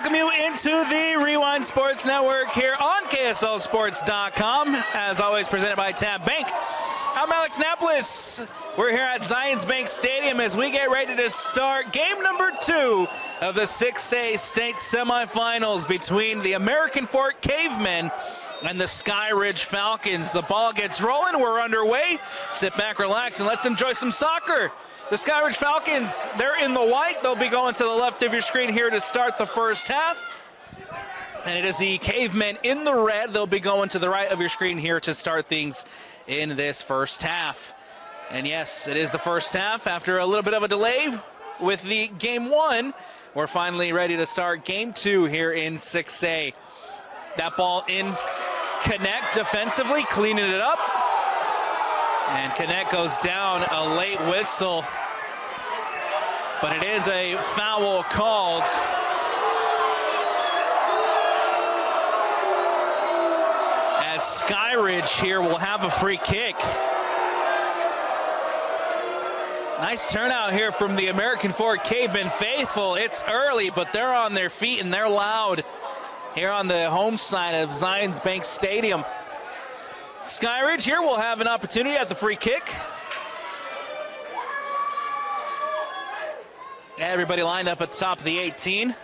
welcome you into the Rewind Sports Network here on KSLSports.com. As always, presented by Tab Bank. I'm Alex Napolis. We're here at Zions Bank Stadium as we get ready to start game number 2 of the 6A state semifinals between the American Fork Cavemen and the Skyridge Falcons. The ball gets rolling. We're underway. Sit back, relax, and let's enjoy some soccer. The Skyridge Falcons, they're in the white. They'll be going to the left of your screen here to start the first half. And it is the Cavemen in the red. They'll be going to the right of your screen here to start things in this first half. And yes, it is the first half. After a little bit of a delay with the game 1, we're finally ready to start game 2 here in 6A. That ball in Connect defensively, cleaning it up. And Connect goes down, a late whistle. But it is a foul called. As Skyridge here will have a free kick. Nice turnout here from the American Fork Cavemen faithful. It's early, but they're on their feet and they're loud here on the home side of Zions Bank Stadium. Skyridge here will have an opportunity at the free kick. Everybody lined up at the top of the 18.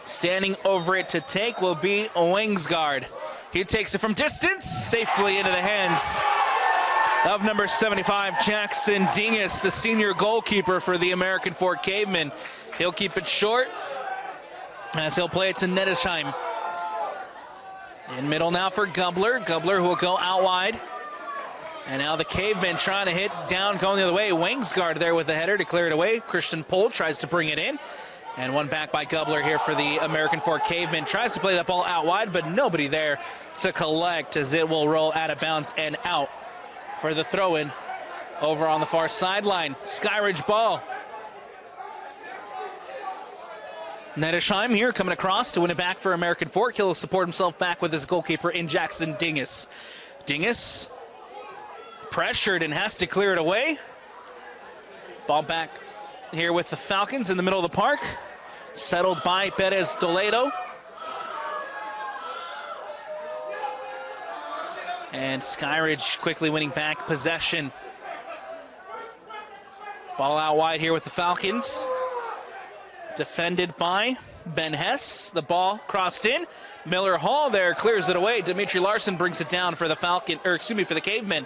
Standing over it to take will be Wingsguard. He takes it from distance, safely into the hands of number 75, Jackson Dingus, the senior goalkeeper for the American Fork Cavemen. He'll keep it short as he'll play it to Nettesheim. In middle now for Gubler. Gubler who will go out wide. And now the Cavemen trying to hit down, going the other way. Wingsguard there with the header to clear it away. Christian Pohl tries to bring it in. And one back by Gubler here for the American Fork Cavemen. Tries to play that ball out wide, but nobody there to collect as it will roll out of bounds and out for the throw-in over on the far sideline. Skyridge ball. Nettesheim here coming across to win it back for American Fork. He'll support himself back with his goalkeeper in Jackson Dingus. Dingus pressured and has to clear it away. Ball back here with the Falcons in the middle of the park. Settled by Perez Toledo. And Skyridge quickly winning back possession. Ball out wide here with the Falcons. Defended by Ben Hess. The ball crossed in. Miller Hall there clears it away. Dimitri Larson brings it down for the for the Cavemen.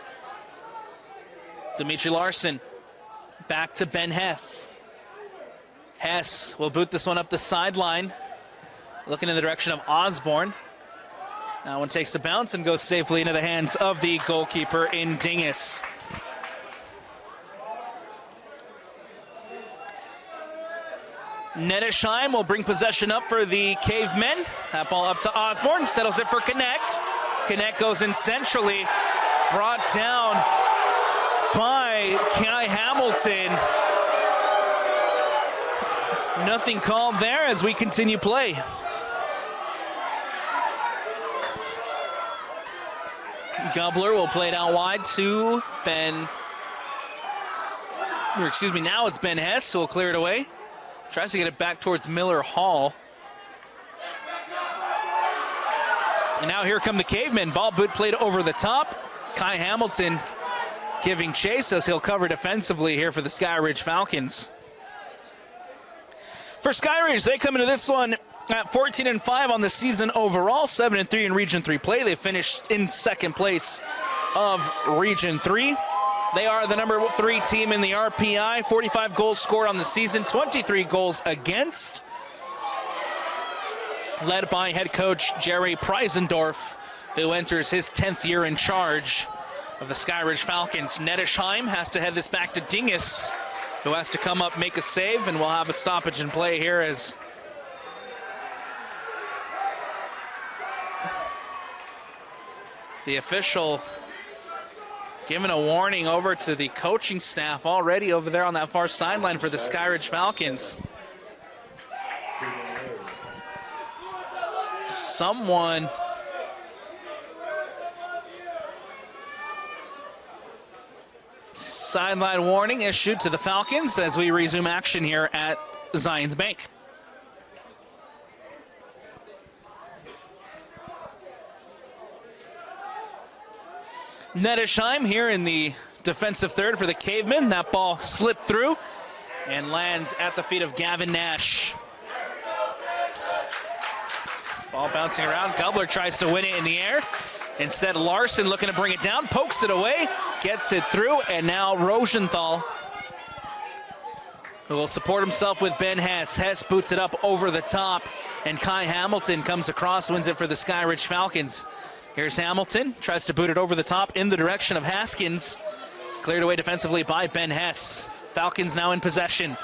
Dimitri Larson back to Ben Hess. Hess will boot this one up the sideline. Looking in the direction of Osborne. That one takes a bounce and goes safely into the hands of the goalkeeper in Dingus. Nettesheim will bring possession up for the Cavemen. That ball up to Osborne, settles it for Connect. Connect goes in centrally, brought down by Kai Hamilton. Nothing called there as we continue play. Gubler will play it out wide to now it's Ben Hess, who will clear it away. Tries to get it back towards Miller Hall. And now here come the Cavemen. Ball boot played over the top. Kai Hamilton giving chase as he'll cover defensively here for the Skyridge Falcons. For Skyridge, they come into this one at 14-5 on the season overall, 7-3 in Region 3 play. They finished in second place of Region 3. They are the number 3 team in the RPI, 45 goals scored on the season, 23 goals against. Led by head coach Jerry Preisendorf, who enters his 10th year in charge of the Skyridge Falcons. Nettesheim has to head this back to Dingus, who has to come up, make a save, and we'll have a stoppage in play here as the official giving a warning over to the coaching staff already over there on that far sideline for the Skyridge Falcons. Someone sideline warning issued to the Falcons as we resume action here at Zions Bank. Nedesheim here in the defensive third for the Cavemen. That ball slipped through and lands at the feet of Gavin Nash. Ball bouncing around. Gubler tries to win it in the air. Instead, Larson looking to bring it down, pokes it away, gets it through, and now Rosenthal, who will support himself with Ben Hess. Hess boots it up over the top, and Kai Hamilton comes across, wins it for the Skyridge Falcons. Here's Hamilton, tries to boot it over the top in the direction of Haskins. Cleared away defensively by Ben Hess. Falcons now in possession.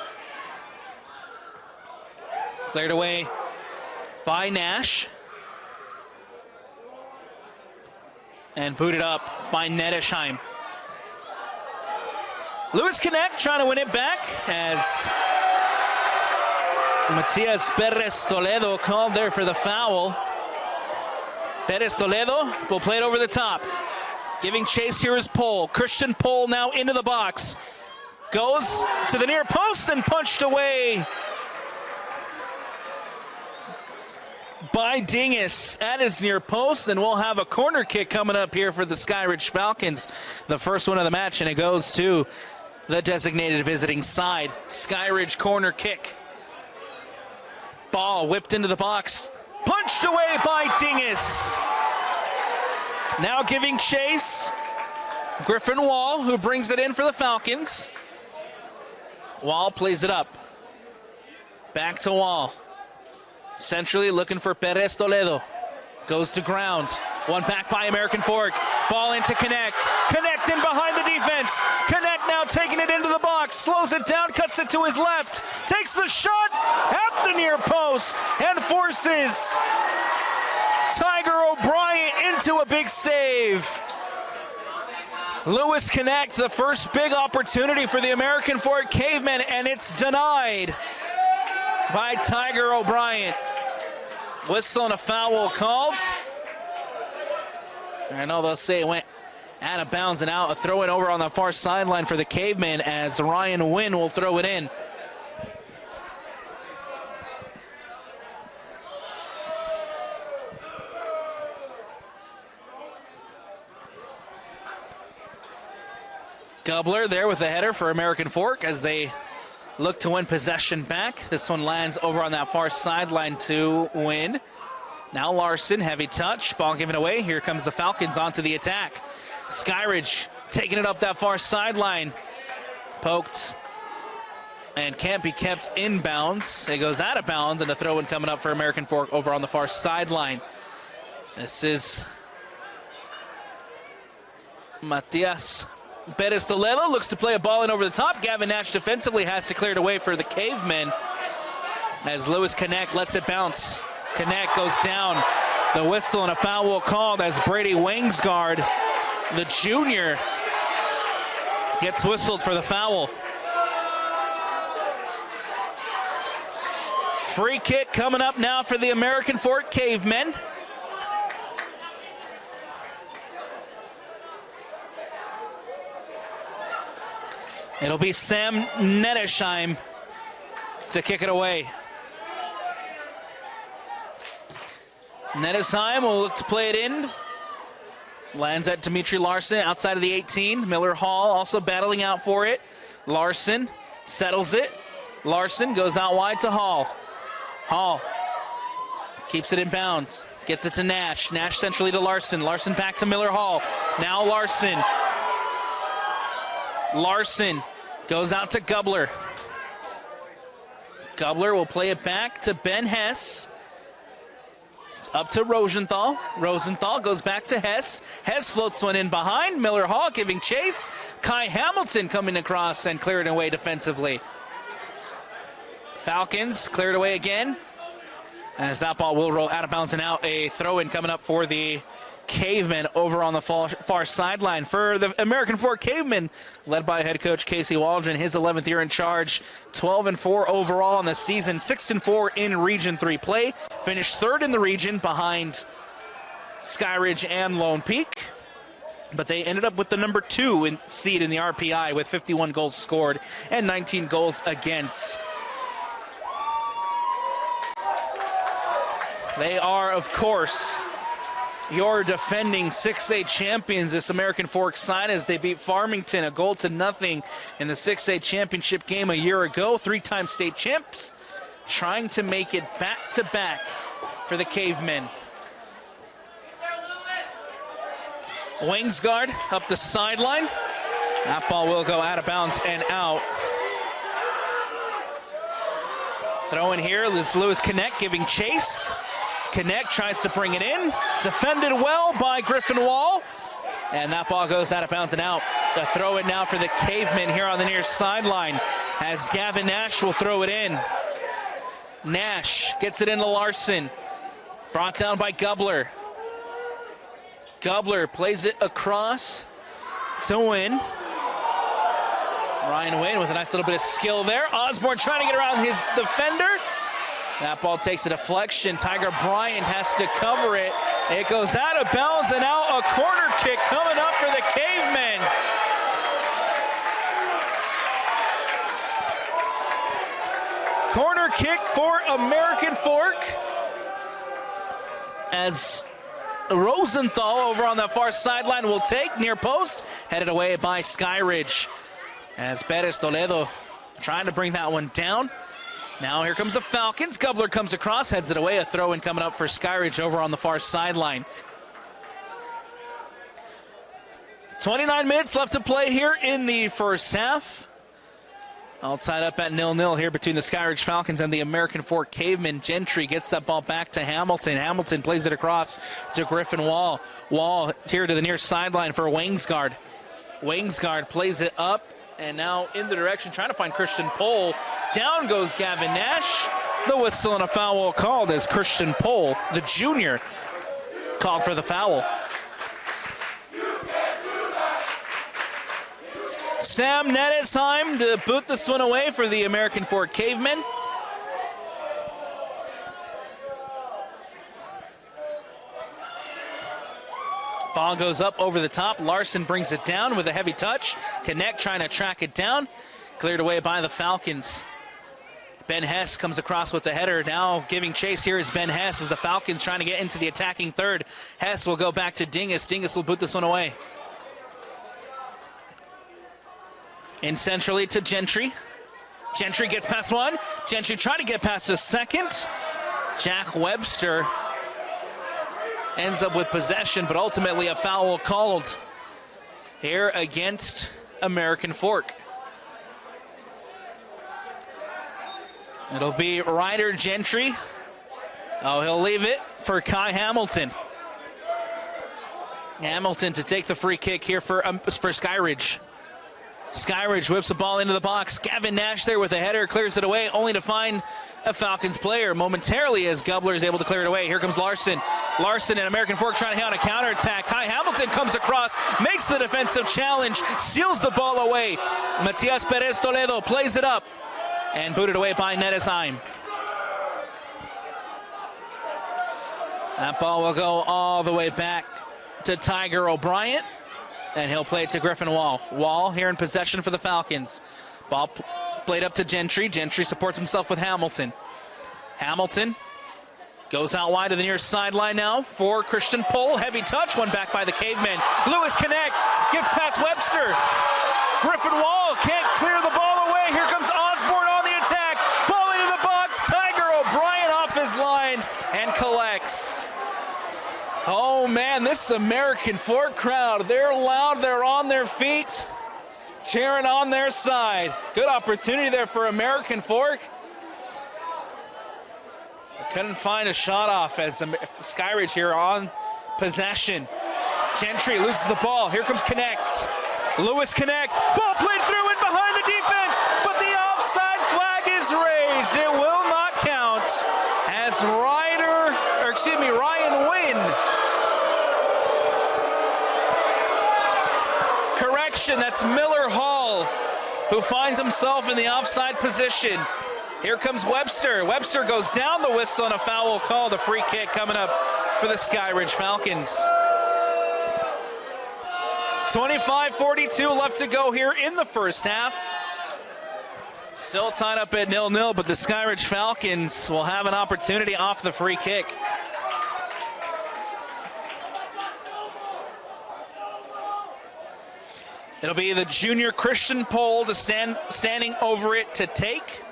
Cleared away by Nash. And booted up by Nedesheim. Lewis Connect trying to win it back as Matias Perez Toledo called there for the foul. Perez Toledo will play it over the top. Giving chase here is Pohl. Christian Pohl now into the box. Goes to the near post and punched away by Dingus at his near post, and we'll have a corner kick coming up here for the Skyridge Falcons. The first one of the match, and it goes to the designated visiting side. Skyridge corner kick. Ball whipped into the box. Punched away by Dingus. Now giving chase, Griffin Wall, who brings it in for the Falcons. Wall plays it up. Back to Wall. Centrally looking for Perez Toledo. Goes to ground. One back by American Fork. Ball into Connect. Connect in behind the defense. Connect now taking it into the box. Slows it down, cuts it to his left. Takes the shot at the near post and forces Tiger O'Brien into a big save. Lewis Connect, the first big opportunity for the American Fork Cavemen, and it's denied by Tiger O'Brien. Whistle and a foul called. I know they'll say it went out of bounds and out. A throw in over on the far sideline for the Cavemen as Ryan Wynn will throw it in. Gubler there with the header for American Fork as they look to win possession back. This one lands over on that far sideline to Wynn. Now Larson, heavy touch, ball given away. Here comes the Falcons onto the attack. Skyridge taking it up that far sideline. Poked and can't be kept in bounds. It goes out of bounds, and a throw-in coming up for American Fork over on the far sideline. This is Matias Perez Toledo looks to play a ball in over the top. Gavin Nash defensively has to clear it away for the Cavemen as Lewis Connect lets it bounce. Connect goes down. The whistle and a foul will called as Brady Wangsgard, the junior, gets whistled for the foul. Free kick coming up now for the American Fork Cavemen. It'll be Sam Nedesheim to kick it away. Nedesheim will look to play it in. Lands at Dimitri Larson outside of the 18. Miller Hall also battling out for it. Larson settles it. Larson goes out wide to Hall. Hall keeps it in bounds. Gets it to Nash. Nash centrally to Larson. Larson back to Miller Hall. Now Larson. Larson goes out to Gubler. Gubler will play it back to Ben Hess. Up to Rosenthal. Rosenthal goes back to Hess. Hess floats one in behind. Miller Hall giving chase. Kai Hamilton coming across and cleared away defensively. Falcons cleared away again as that ball will roll out of bounds and out. A throw-in coming up for the Cavemen over on the far sideline. For the American Fork Cavemen, led by head coach Casey Waldron, his 11th year in charge, 12-4 overall in the season, 6-4 in Region 3 play. Finished third in the region behind Skyridge and Lone Peak. But they ended up with the number 2 seed in the RPI with 51 goals scored and 19 goals against. They are, of course, your defending 6A champions, this American Fork side, as they beat Farmington 1-0 in the 6A championship game a year ago. 3-time state champs, trying to make it back-to-back for the Cavemen. Wingsguard up the sideline. That ball will go out of bounds and out. Throw in here is Lewis Connect giving chase. Connect tries to bring it in. Defended well by Griffin Wall. And that ball goes out of bounds and out. The throw it now for the Cavemen here on the near sideline as Gavin Nash will throw it in. Nash gets it into Larson. Brought down by Gubler. Gubler plays it across to Wynn. Ryan Wynn with a nice little bit of skill there. Osborne trying to get around his defender. That ball takes a deflection. Tiger Bryant has to cover it. It goes out of bounds, and now a corner kick coming up for the Cavemen. Corner kick for American Fork as Rosenthal over on the far sideline will take near post, headed away by Skyridge as Perez Toledo trying to bring that one down. Now here comes the Falcons. Gubler comes across, heads it away. A throw-in coming up for Skyridge over on the far sideline. 29 minutes left to play here in the first half. All tied up at 0-0 here between the Skyridge Falcons and the American Fork Cavemen. Gentry gets that ball back to Hamilton. Hamilton plays it across to Griffin Wall. Wall here to the near sideline for Wingsguard. Wingsguard plays it up and now in the direction trying to find Christian Pohl. Down goes Gavin Nash. The whistle and a foul called as Christian Pohl, the junior, called for the foul. Sam Nedesheim to boot this one away for the American Fork Cavemen. Ball goes up over the top. Larson brings it down with a heavy touch. Connect trying to track it down. Cleared away by the Falcons. Ben Hess comes across with the header. Now giving chase here is Ben Hess as the Falcons trying to get into the attacking third. Hess will go back to Dingus. Dingus will boot this one away. In centrally to Gentry. Gentry gets past one. Gentry trying to get past the second. Jack Webster ends up with possession, but ultimately a foul called here against American Fork. It'll be Ryder Gentry. Oh, he'll leave it for Kai Hamilton. Hamilton to take the free kick here for Skyridge. Skyridge whips the ball into the box. Gavin Nash there with a header, clears it away, only to find a Falcons player momentarily as Gubler is able to clear it away. Here comes Larson. Larson and American Fork trying to hit on a counterattack. Kai Hamilton comes across, makes the defensive challenge, steals the ball away. Matias Perez Toledo plays it up and booted away by Nedesheim. That ball will go all the way back to Tiger O'Brien. And he'll play it to Griffin Wall. Wall here in possession for the Falcons. Ball played up to Gentry. Gentry supports himself with Hamilton. Hamilton goes out wide to the near sideline now for Christian Pohl. Heavy touch, one back by the Cavemen. Lewis connects, gets past Webster. Griffin Wall can't clear the ball away. Here comes Osborne on the attack. Ball into the box. Tiger O'Brien off his line and collects. Oh man, this American Fork crowd, they're loud, they're on their feet, cheering on their side. Good opportunity there for American Fork. Couldn't find a shot off as Skyridge here on possession. Gentry loses the ball. Here comes Connect. Lewis Connect. Ball played through and behind the defense, but the offside flag is raised. It will not count as Ryan Wynn. Correction, that's Miller Hall, who finds himself in the offside position. Here comes Webster. Webster goes down, the whistle and a foul called. A free kick coming up for the Skyridge Falcons. 25:42 left to go here in the first half. Still tied up at 0-0, but the Skyridge Falcons will have an opportunity off the free kick. It'll be the junior Christian Pole to standing over it to take.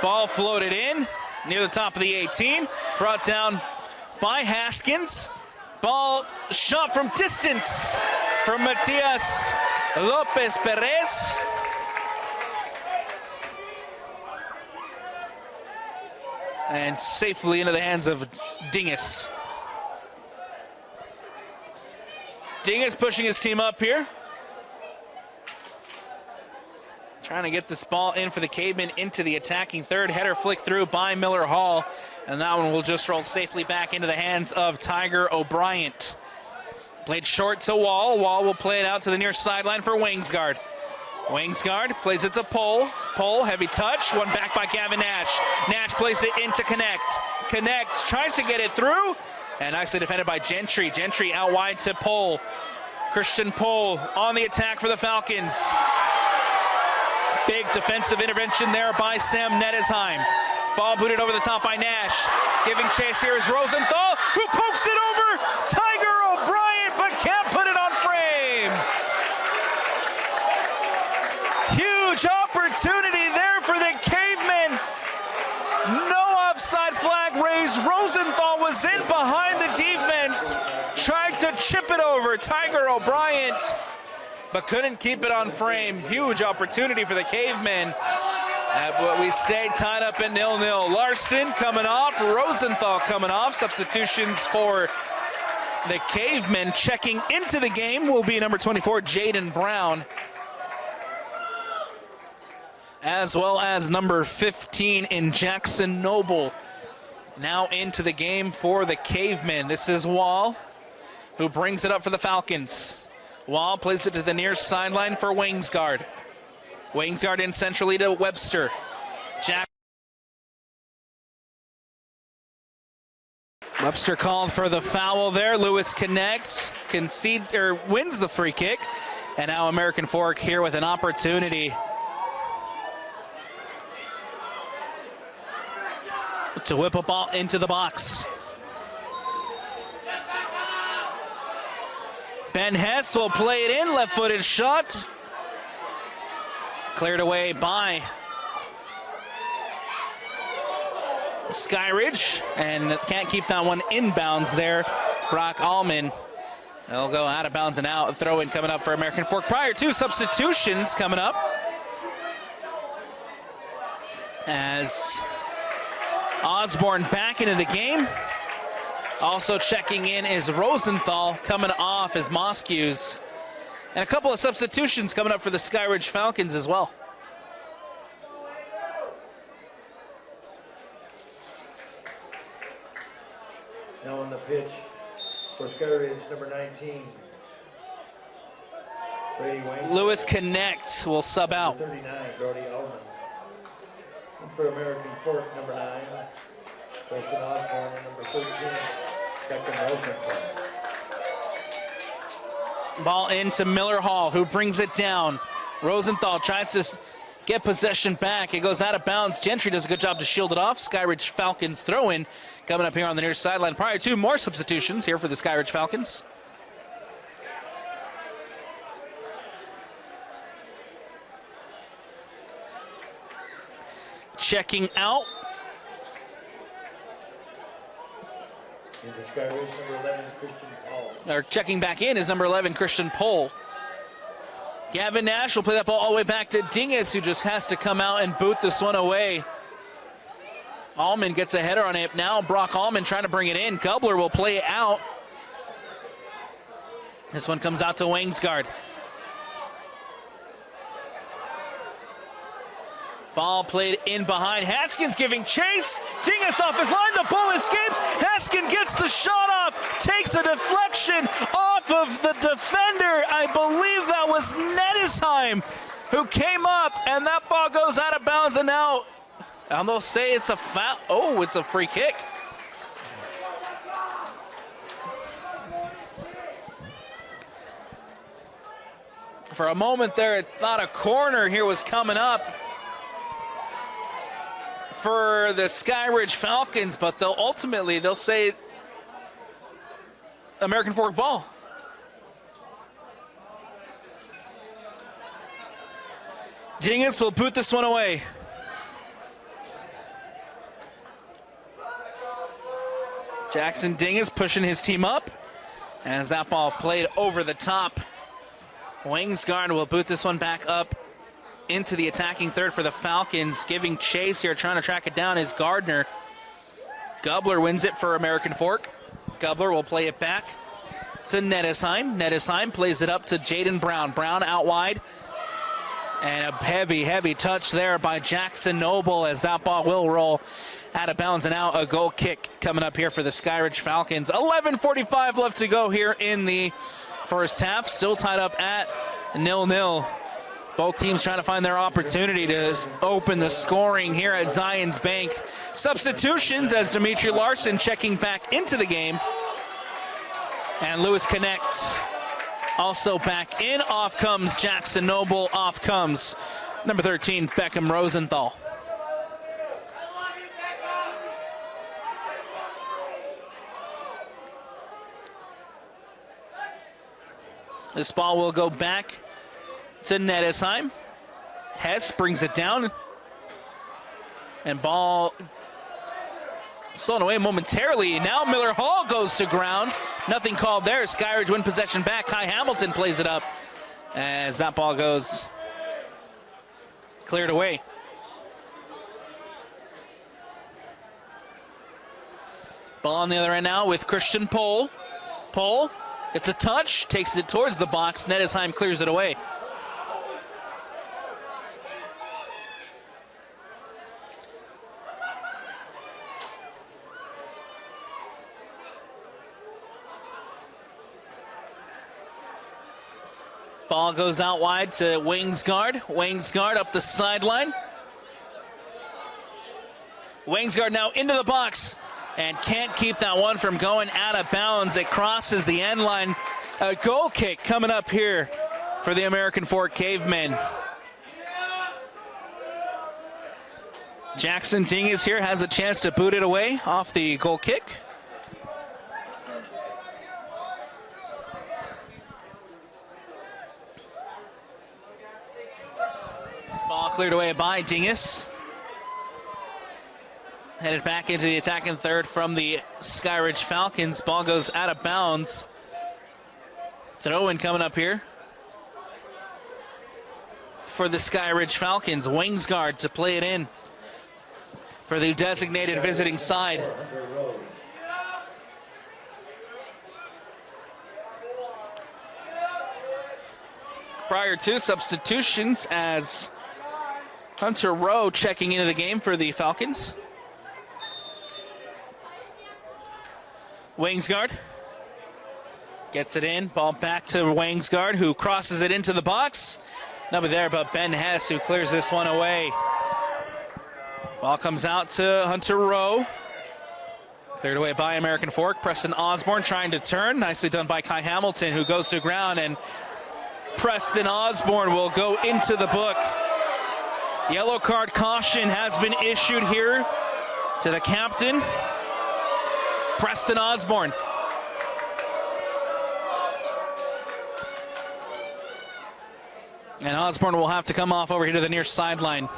Ball floated in near the top of the 18, brought down by Haskins. Ball shot from distance from Matias Lopez Perez. And safely into the hands of Dingus. Dingus pushing his team up here. Trying to get this ball in for the Cavemen into the attacking third. Header flick through by Miller Hall. And that one will just roll safely back into the hands of Tiger O'Brien. Played short to Wall. Wall will play it out to the near sideline for Wingsguard. Wingsguard plays it to Pole. Pole, heavy touch. One back by Gavin Nash. Nash plays it into Connect. Connect tries to get it through. And nicely defended by Gentry. Gentry out wide to Pole. Christian Pole on the attack for the Falcons. Big defensive intervention there by Sam Nettesheim. Ball booted over the top by Nash. Giving chase here is Rosenthal, who pokes it over Tiger O'Brien, but can't put it on frame. Huge opportunity there for the Cavemen. No offside flag raised. Rosenthal was in behind the defense, tried to chip it over Tiger O'Brien, but couldn't keep it on frame. Huge opportunity for the Cavemen. But we stay tied up at 0-0. Larson coming off, Rosenthal coming off. Substitutions for the Cavemen. Checking into the game will be number 24, Jaden Brown, as well as number 15 in Jackson Noble. Now into the game for the Cavemen. This is Wall, who brings it up for the Falcons. Wall plays it to the near sideline for Wingsguard. Wingsguard in centrally to Webster. Webster called for the foul there. Lewis Connect wins the free kick. And now American Fork here with an opportunity to whip a ball into the box. Ben Hess will play it in, left-footed shot. Cleared away by Skyridge, and can't keep that one inbounds there. Brock Allman, they'll go out of bounds and out. Throw in coming up for American Fork. Prior to substitutions coming up, as Osborne back into the game. Also checking in is Rosenthal, coming off as Mosquews. And a couple of substitutions coming up for the Skyridge Falcons as well. Now on the pitch for Skyridge, number 19. Brady Wayne. Lewis Connect will sub out. 39, Brody Allman. And for American Fork, number 9, Preston Osborne, and number 13, Declan Rosenthal. Ball into Miller Hall, who brings it down. Rosenthal tries to get possession back. It goes out of bounds. Gentry does a good job to shield it off. Skyridge Falcons throw in coming up here on the near sideline. Prior to more substitutions here for the Skyridge Falcons. Checking out. Into Skyridge, number 11, Christian Paul. Or checking back in is number 11, Christian Pole. Gavin Nash will play that ball all the way back to Dingus, who just has to come out and boot this one away. Allman gets a header on it. Now Brock Allman trying to bring it in. Gubler will play it out. This one comes out to Wingsguard. Ball played in behind. Haskins giving chase. Dingus off his line. The ball escapes. Haskins gets the shot off. Takes a deflection off of the defender. I believe that was Nettesheim who came up, and that ball goes out of bounds and out. And they'll say it's a foul. Oh, it's a free kick. For a moment there, I thought a corner here was coming up for the Skyridge Falcons, but they'll say American Fork ball. Dingus will boot this one away. Jackson Dingus pushing his team up as that ball played over the top. Wingsguard will boot this one back up into the attacking third for the Falcons. Giving chase here, trying to track it down is Gardner. Gubler wins it for American Fork. Gubler will play it back to Nettesheim. Nettesheim plays it up to Jaden Brown. Brown out wide. And a heavy touch there by Jackson Noble as that ball will roll out of bounds, and out a goal kick coming up here for the Skyridge Falcons. 11:45 left to go here in the first half. Still tied up at 0-0. Both teams trying to find their opportunity to open the scoring here at Zions Bank. Substitutions as Dimitri Larson checking back into the game. And Lewis Connect also back in. Off comes Jackson Noble. Off comes number 13, Beckham Rosenthal. This ball will go back to Nettesheim. Hess brings it down. And ball stolen away momentarily. Now Miller Hall goes to ground. Nothing called there. Skyridge win possession back. Kai Hamilton plays it up as that ball goes cleared away. Ball on the other end now with Christian Pohl. Pohl gets a touch, takes it towards the box. Nettesheim clears it away. Ball goes out wide to Wingsguard. Wingsguard up the sideline. Wingsguard now into the box and can't keep that one from going out of bounds. It crosses the end line. A goal kick coming up here for the American Fork Cavemen. Jackson Dingus here has a chance to boot it away off the goal kick. Ball cleared away by Dingus. Headed back into the attacking third from the Skyridge Falcons. Ball goes out of bounds. Throw-in coming up here for the Skyridge Falcons. Wingsguard to play it in for the designated visiting side. Prior to substitutions as Hunter Rowe checking into the game for the Falcons. Wingsguard gets it in. Ball back to Wingsguard, who crosses it into the box. Nobody there but Ben Hess, who clears this one away. Ball comes out to Hunter Rowe. Cleared away by American Fork. Preston Osborne trying to turn. Nicely done by Kai Hamilton, who goes to ground, and Preston Osborne will go into the book. Yellow card caution has been issued here to the captain, Preston Osborne. And Osborne will have to come off over here to the near sideline.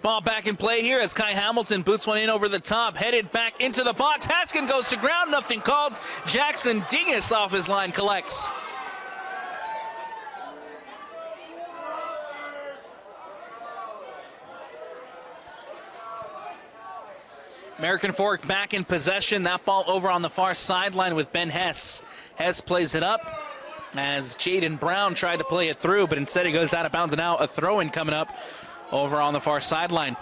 Ball back in play here as Kai Hamilton boots one in over the top, headed back into the box. Haskin goes to ground, nothing called. Jackson Dingus off his line collects. American Fork back in possession. That ball over on the far sideline with Ben Hess. Hess plays it up as Jaden Brown tried to play it through, but instead he goes out of bounds, and now a throw-in coming up over on the far sideline.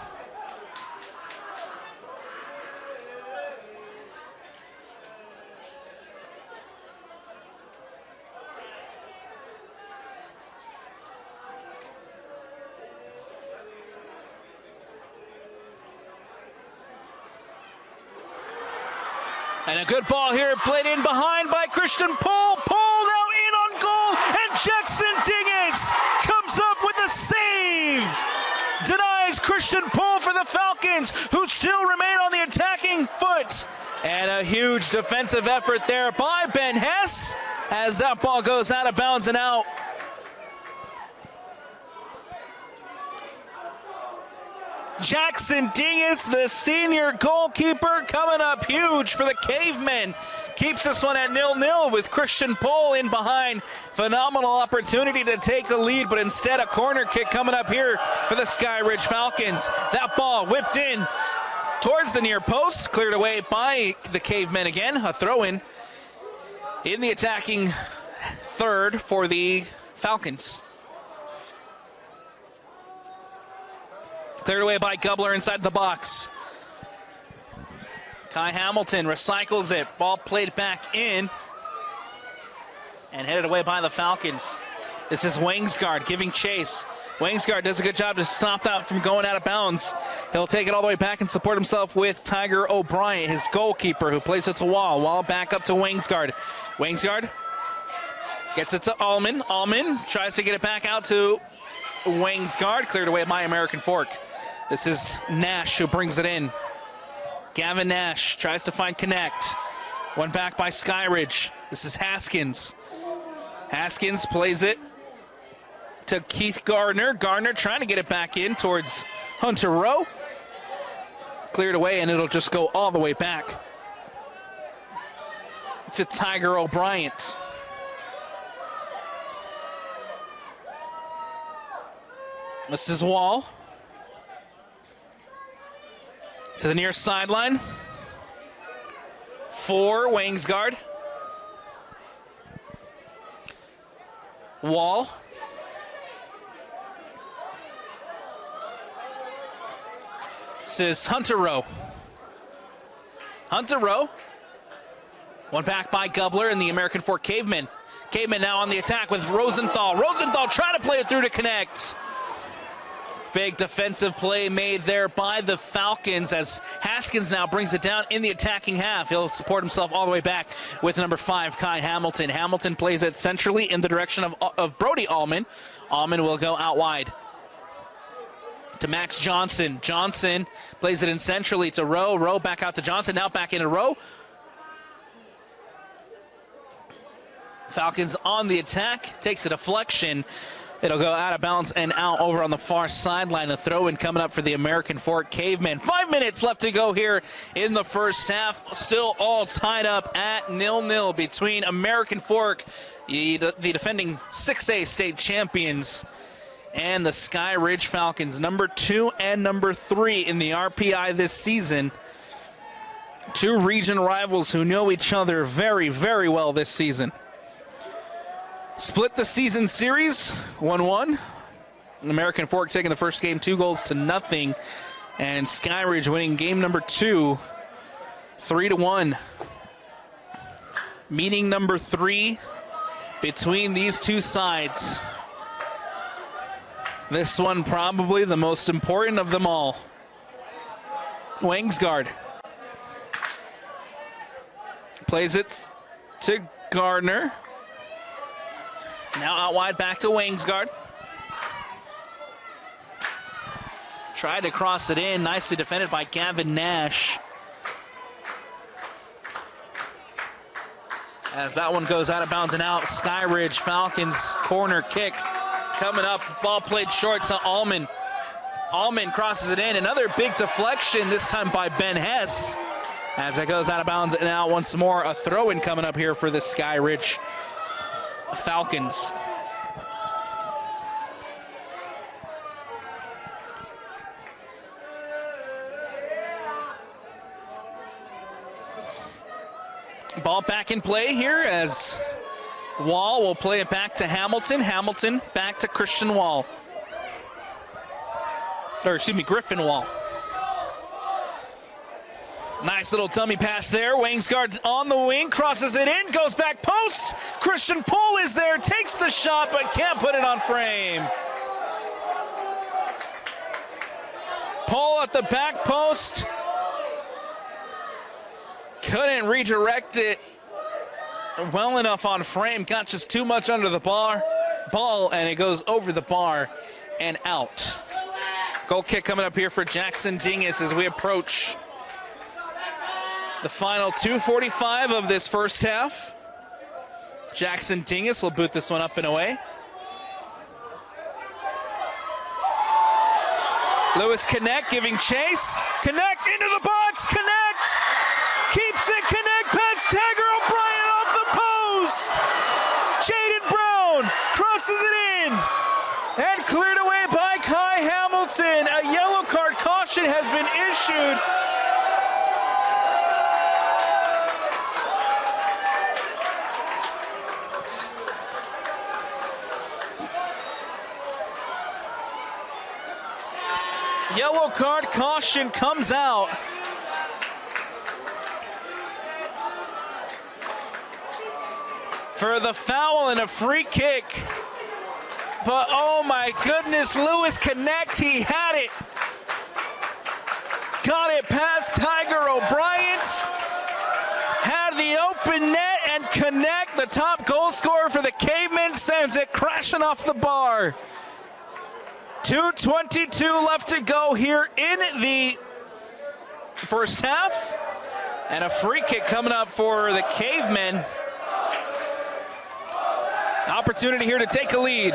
And a good ball here, played in behind by Christian Pohl. Pohl now in on goal, and Jackson Dingus comes up with a save. Denies Christian Pohl for the Falcons, who still remain on the attacking foot. And a huge defensive effort there by Ben Hess as that ball goes out of bounds and out. Jackson Dingus, the senior goalkeeper, coming up huge for the Cavemen. Keeps this one at 0-0 with Christian Pohl in behind. Phenomenal opportunity to take the lead, but instead a corner kick coming up here for the Skyridge Falcons. That ball whipped in towards the near post, cleared away by the Cavemen again. A throw-in in the attacking third for the Falcons. Cleared away by Gubler inside the box. Kai Hamilton recycles it. Ball played back in and headed away by the Falcons. This is Wangsgaard giving chase. Wangsgaard does a good job to stop that from going out of bounds. He'll take it all the way back and support himself with Tiger O'Brien, his goalkeeper, who plays it to Wall. Wall back up to Wangsgaard. Wangsgaard gets it to Allman. Allman tries to get it back out to Wangsgaard. Cleared away by American Fork. This is Nash who brings it in. Gavin Nash tries to find connect. One back by Skyridge. This is Haskins. Haskins plays it to Keith Gardner. Gardner trying to get it back in towards Hunter Rowe. Cleared away, and it'll just go all the way back to Tiger O'Brien. This is Wall. To the near sideline for Wangsgaard. Wall. This is Hunter Rowe. Hunter Rowe. One back by Gubler and the American Fork Cavemen. Cavemen now on the attack with Rosenthal. Rosenthal trying to play it through to connect. Big defensive play made there by the Falcons as Haskins now brings it down in the attacking half. He'll support himself all the way back with number 5, Kai Hamilton. Hamilton plays it centrally in the direction of Brody Allman. Allman will go out wide to Max Johnson. Johnson plays it in centrally to Rowe. Rowe back out to Johnson. Now back into Rowe. Falcons on the attack. Takes a deflection. It'll go out of bounds and out over on the far sideline. A throw-in coming up for the American Fork Cavemen. 5 minutes left to go here in the first half. Still all tied up at 0-0 between American Fork, the defending 6A state champions, and the Skyridge Falcons, number 2 and number 3 in the RPI this season. Two region rivals who know each other very, very well this season. Split the season series, 1-1. American Fork taking the first game 2-0, and Skyridge winning game number 2, 3-1. Meeting number 3 between these two sides. This one probably the most important of them all. Wangsgaard plays it to Gardner. Now out wide back to Wangsgaard. Tried to cross it in. Nicely defended by Gavin Nash. As that one goes out of bounds and out, Skyridge Falcons corner kick coming up. Ball played short to Allman. Allman crosses it in. Another big deflection, this time by Ben Hess. As it goes out of bounds and out once more. A throw-in coming up here for the Skyridge Falcons. Ball back in play here as Wall will play it back to Hamilton. Hamilton back to Christian Wall. Or excuse me, Griffin Wall. Nice little dummy pass there. Wangsgaard on the wing, crosses it in, goes back post. Christian Pohl is there, takes the shot, but can't put it on frame. Pohl at the back post. Couldn't redirect it well enough on frame. Got just too much under the ball, and it goes over the bar and out. Goal kick coming up here for Jackson Dingus as we approach the final 2:45 of this first half. Jackson Dingus will boot this one up and away. Lewis Connect giving chase. Connect into the box. Connect keeps it. Connect past Tiger O'Brien off the post. Jaden Brown crosses it in and cleared away by Kai Hamilton. A yellow card caution has been issued. Yellow card caution comes out. For the foul and a free kick. But oh my goodness, Lewis Connect, he had it. Got it past Tiger O'Brien. Had the open net, and Connect, the top goal scorer for the Cavemen, sends it crashing off the bar. 2:22 left to go here in the first half. And a free kick coming up for the Cavemen. Opportunity here to take a lead.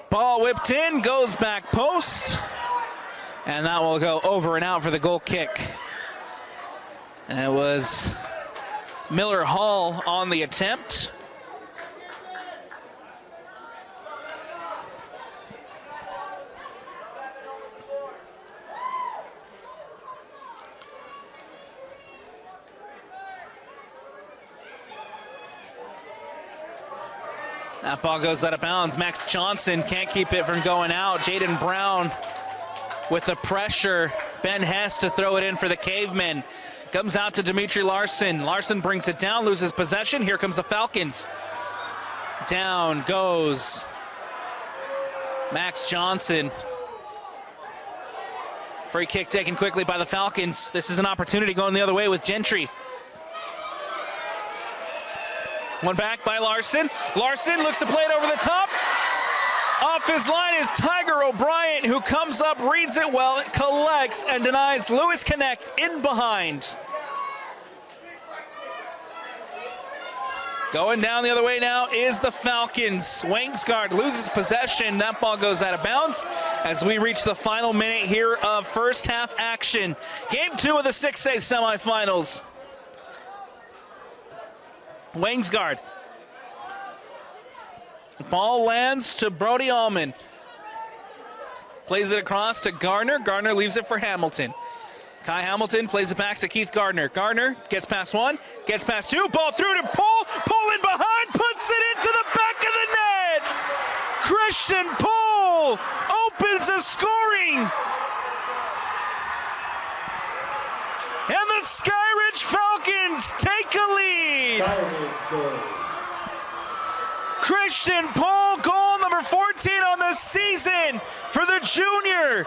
Ball whipped in, goes back post. And that will go over and out for the goal kick. And it was Miller Hall on the attempt. That ball goes out of bounds. Max Johnson can't keep it from going out. Jaden Brown with the pressure. Ben Hess to throw it in for the Cavemen. Comes out to Dimitri Larson. Larson brings it down, loses possession. Here comes the Falcons. Down goes Max Johnson. Free kick taken quickly by the Falcons. This is an opportunity going the other way with Gentry. One back by Larson. Larson looks to play it over the top. Off his line is Tiger O'Brien, who comes up, reads it well, collects, and denies Lewis Connect in behind. Going down the other way now is the Falcons. Wangsgard loses possession. That ball goes out of bounds as we reach the final minute here of first half action. Game 2 of the 6A semifinals. Wangsgard. Ball lands to Brody Allman. Plays it across to Garner. Garner leaves it for Hamilton. Kai Hamilton plays it back to Keith Gardner. Gardner gets past one, gets past two. Ball through to Poole. Poole in behind, puts it into the back of the net. Christian Poole opens the scoring. And the Skyridge Falcons take a lead. Christian Poole, goal number 14 on the season for the junior.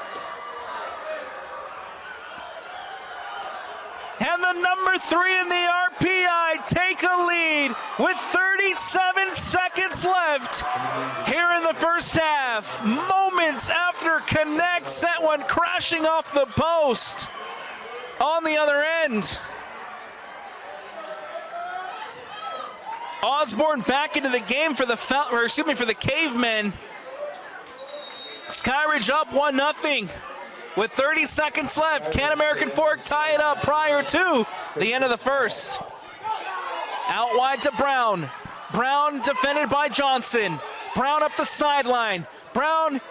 And the number 3 in the RPI take a lead with 37 seconds left here in the first half. Moments after Connect sent one crashing off the post on the other end. Osborne back into the game for the for the Cavemen. Skyridge up 1-0 with 30 seconds left. Can American Fork tie it up prior to the end of the first? Out wide to Brown. Brown defended by Johnson. Brown up the sideline. Brown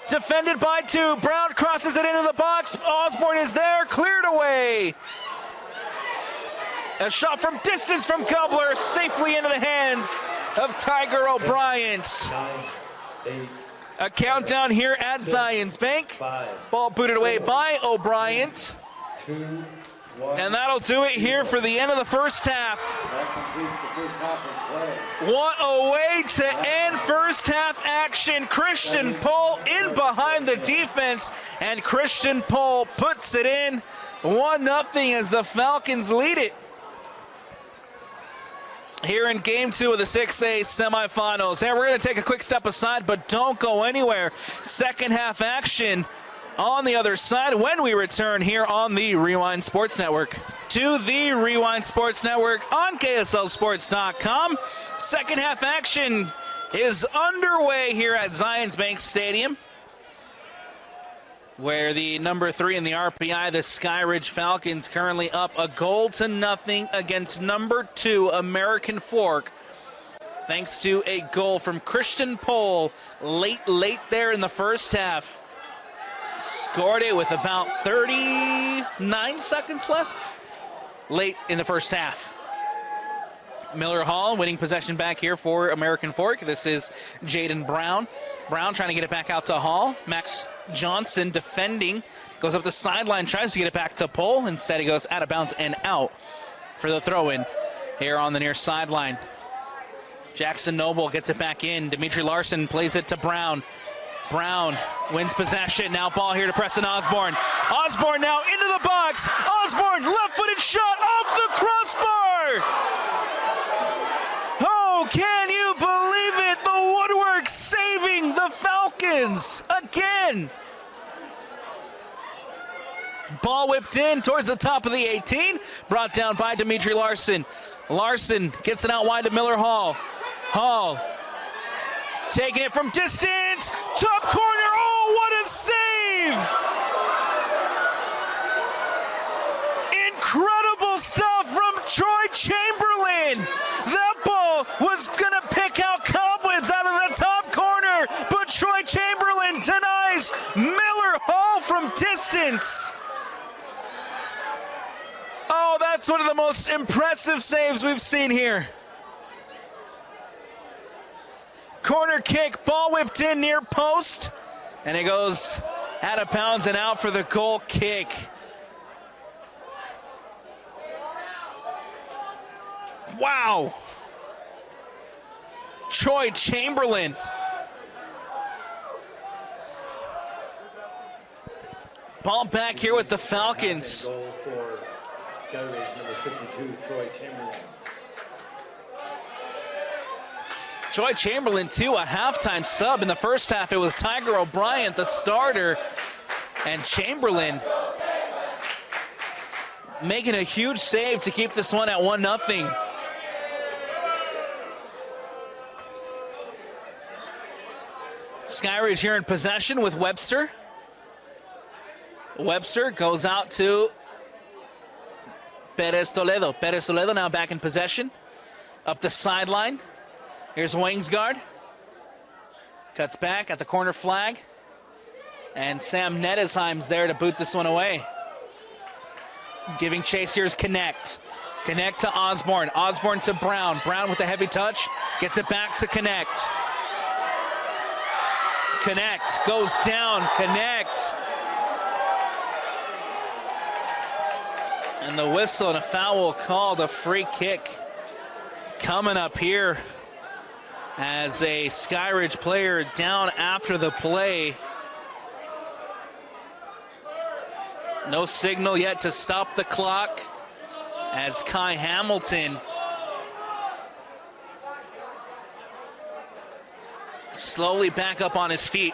defended by 2. Brown crosses it into the box. Osborne is there, cleared away. A shot from distance from Gubler, safely into the hands of Tiger O'Brien. 9, 8, A countdown here at Zions Bank. 5, Ball booted away by O'Brien. 2, And that'll do it here for the end of the first half. That completes the first half of play. What a way to end first half action. Christian Pohl in behind the defense, and Christian Pohl puts it in 1-0 as the Falcons lead it here in game 2 of the 6A semifinals. And we're going to take a quick step aside, but don't go anywhere. Second half action on the other side when we return here on the Rewind Sports Network. To the Rewind Sports Network on KSLSports.com. Second half action is underway here at Zions Bank Stadium, where the number 3 in the RPI, the Skyridge Falcons, currently up 1-0 against number 2 American Fork, thanks to a goal from Christian Pohl late there in the first half. Scored it with about 39 seconds left late in the first half. Miller Hall winning possession back here for American Fork. This is Jaden Brown. Brown trying to get it back out to Hall. Max Johnson defending. Goes up the sideline, tries to get it back to Pohl. Instead, he goes out of bounds and out for the throw-in here on the near sideline. Jackson Noble gets it back in. Dimitri Larson plays it to Brown. Brown wins possession. Now ball here to Preston Osborne. Osborne now into the box. Osborne, left-footed shot off the crossbar. Oh, can you believe it? The woodwork saving the Falcons again. Ball whipped in towards the top of the 18. Brought down by Dimitri Larson. Larson gets it out wide to Miller Hall. Hall taking it from distance. Top corner. Oh, what a save! Incredible stuff from Troy Chamberlain. That ball was going to pick out cobwebs out of the top corner, but Troy Chamberlain denies Miller Hall from distance. Oh, that's one of the most impressive saves we've seen here. Corner kick, ball whipped in near post, and it goes out of bounds and out for the goal kick. Wow. Troy Chamberlain. Ball back here with the Falcons. Goal for Skyridge, number 52, Troy Chamberlain. Troy Chamberlain, too, a halftime sub. In the first half, it was Tiger O'Brien, the starter, and Chamberlain making a huge save to keep this one at 1-0. Skyridge here in possession with Webster. Webster goes out to Perez Toledo. Perez Toledo now back in possession. Up the sideline. Here's Wangsgaard. Cuts back at the corner flag. And Sam Nettesheim's there to boot this one away. Giving chase here is Connect. Connect to Osborne. Osborne to Brown. Brown with a heavy touch. Gets it back to Connect. Connect goes down. Connect. And the whistle and a foul called, a free kick coming up here as a Skyridge player down after the play. No signal yet to stop the clock as Kai Hamilton slowly back up on his feet.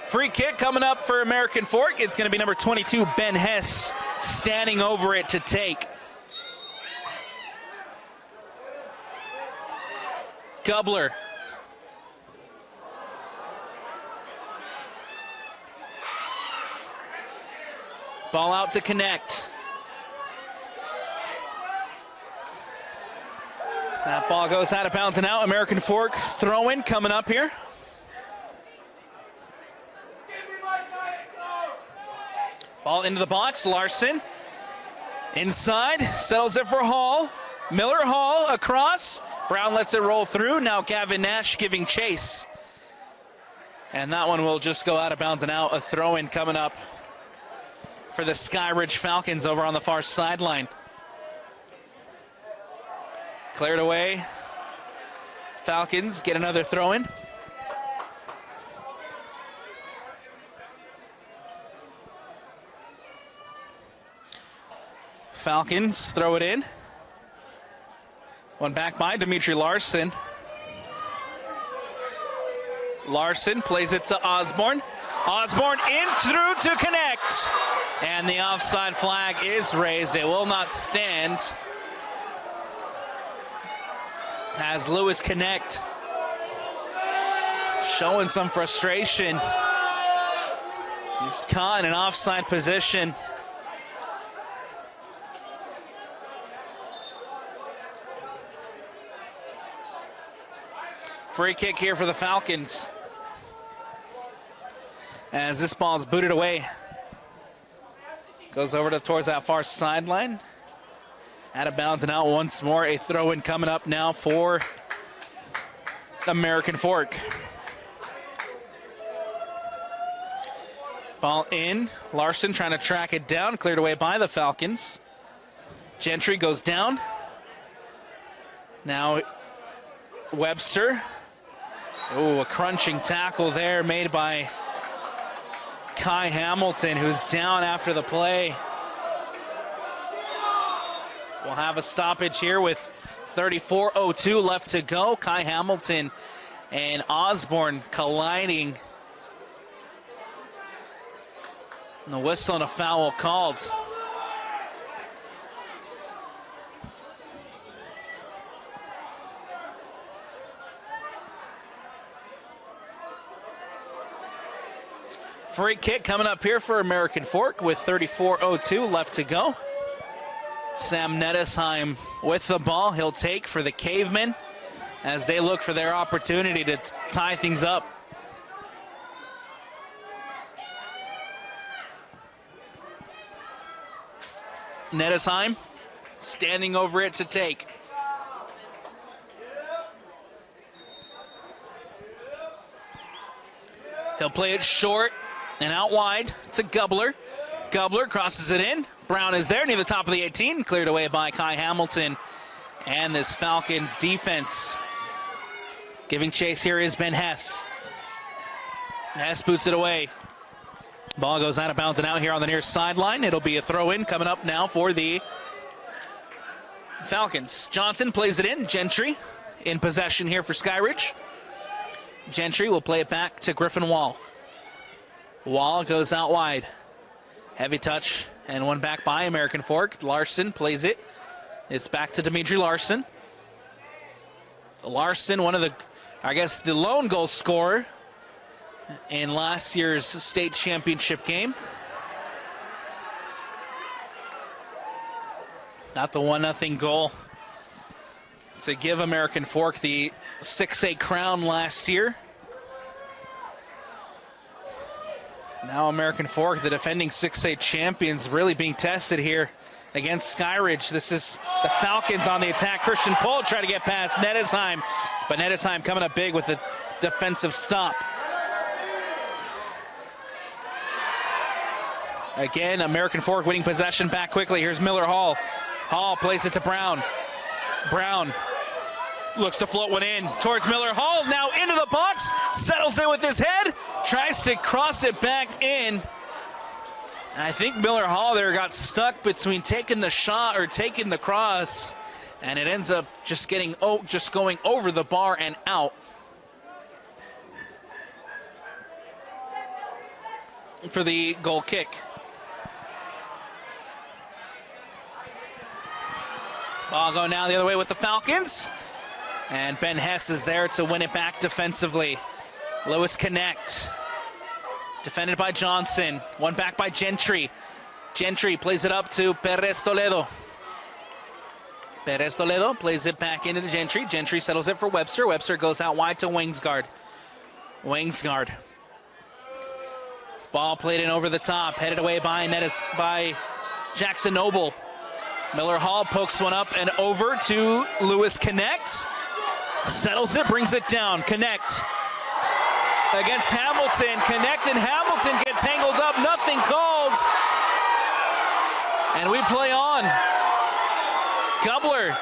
Free kick coming up for American Fork. It's going to be number 22, Ben Hess, standing over it to take. Gubler. Ball out to Connect. That ball goes out of bounds and out. American Fork throw-in coming up here. Ball into the box. Larson inside. Settles it for Hall. Miller Hall across. Brown lets it roll through. Now Gavin Nash giving chase. And that one will just go out of bounds and out. A throw-in coming up for the Skyridge Falcons over on the far sideline. Cleared away. Falcons get another throw in. Falcons throw it in. One back by Dimitri Larson. Larson plays it to Osborne. Osborne in through to connect. And the offside flag is raised. It will not stand. As Lewis Connect showing some frustration. He's caught in an offside position. Free kick here for the Falcons. As this ball is booted away. Goes over towards that far sideline. Out of bounds and out once more. A throw-in coming up now for American Fork. Ball in. Larson trying to track it down. Cleared away by the Falcons. Gentry goes down. Now Webster. Oh, a crunching tackle there made by Kai Hamilton, who's down after the play. We'll have a stoppage here with 34:02 left to go. Kai Hamilton and Osborne colliding. And the whistle and a foul called. Free kick coming up here for American Fork with 34:02 left to go. Sam Nettesheim with the ball. He'll take for the Cavemen as they look for their opportunity to tie things up. Nettesheim standing over it to take. He'll play it short and out wide to Gubler. Gubler crosses it in. Brown is there near the top of the 18. Cleared away by Kai Hamilton. And this Falcons defense giving chase here is Ben Hess. Hess boots it away. Ball goes out of bounds and out here on the near sideline. It'll be a throw-in coming up now for the Falcons. Johnson plays it in. Gentry in possession here for Skyridge. Gentry will play it back to Griffin Wall. Wall goes out wide. Heavy touch and one back by American Fork. Larson plays it. It's back to Dimitri Larson. Larson, one of the, I guess, the lone goal scorer in last year's state championship game. Not the 1-0 goal to give American Fork the 6A crown last year. Now American Fork, the defending 6A champions, really being tested here against Skyridge. This is the Falcons on the attack. Christian Pohl trying to get past Nettesheim, but Nettesheim coming up big with a defensive stop. Again, American Fork winning possession back quickly. Here's Miller Hall. Hall plays it to Brown. Brown looks to float one in towards Miller Hall. Now into the box, settles it with his head, tries to cross it back in. I think Miller Hall there got stuck between taking the shot or taking the cross, and it ends up just going over the bar and out. For the goal kick. Ball going now the other way with the Falcons. And Ben Hess is there to win it back defensively. Lewis Connect. Defended by Johnson. One back by Gentry. Gentry plays it up to Perez Toledo. Perez Toledo plays it back into Gentry. Gentry settles it for Webster. Webster goes out wide to Wingsguard. Wingsguard. Ball played in over the top. Headed away by Jackson Noble. Miller Hall pokes one up and over to Lewis Connect. Settles it, brings it down. Connect against Hamilton. Connect and Hamilton get tangled up. Nothing called. And we play on. Gubler.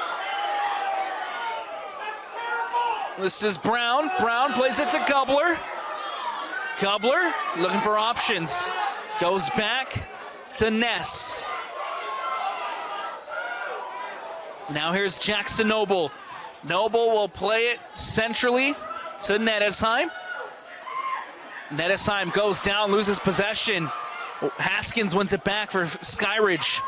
This is Brown. Brown plays it to Gubler. Gubler looking for options. Goes back to Ness. Now here's Jackson Noble. Noble will play it centrally to Nettesheim. Nettesheim goes down, loses possession. Haskins wins it back for Skyridge.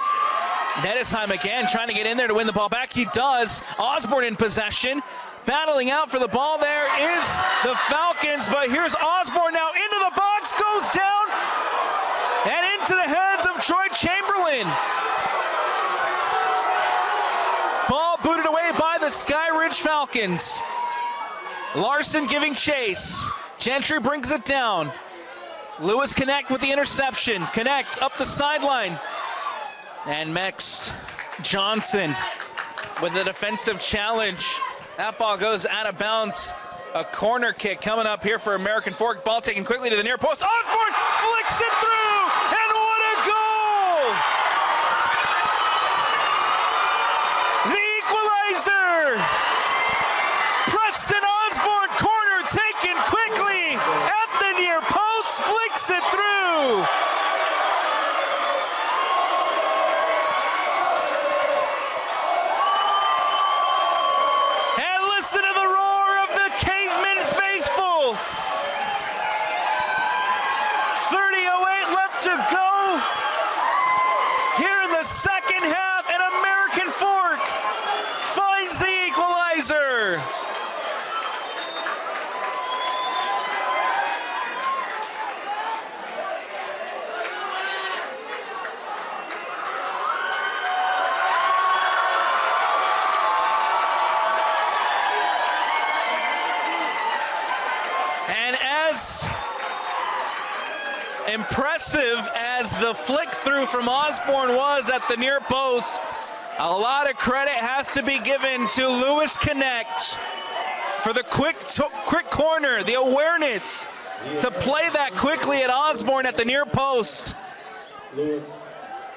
Nettesheim again trying to get in there to win the ball back. He does. Osborne in possession. Battling out for the ball there is the Falcons, but here's Osborne now into the box, goes down, and into the hands of Troy Chamberlain. Ball booted away by the Skyridge Falcons. Larson giving chase. Gentry brings it down. Lewis Connect with the interception. Connect up the sideline. And Max Johnson with the defensive challenge. That ball goes out of bounds. A corner kick coming up here for American Fork. Ball taken quickly to the near post. Osborne flicks it through, and what a goal! The equalizer! Preston Osborne, corner taken quickly at the near post, flicks it through. Listen to the roar of the Cavemen faithful. 30:08 left to go here in the second half, and American Fork finds the equalizer. And as impressive as the flick through from Osborne was at the near post, a lot of credit has to be given to Lewis Connect for the quick corner, the awareness to play that quickly at Osborne at the near post. Lewis,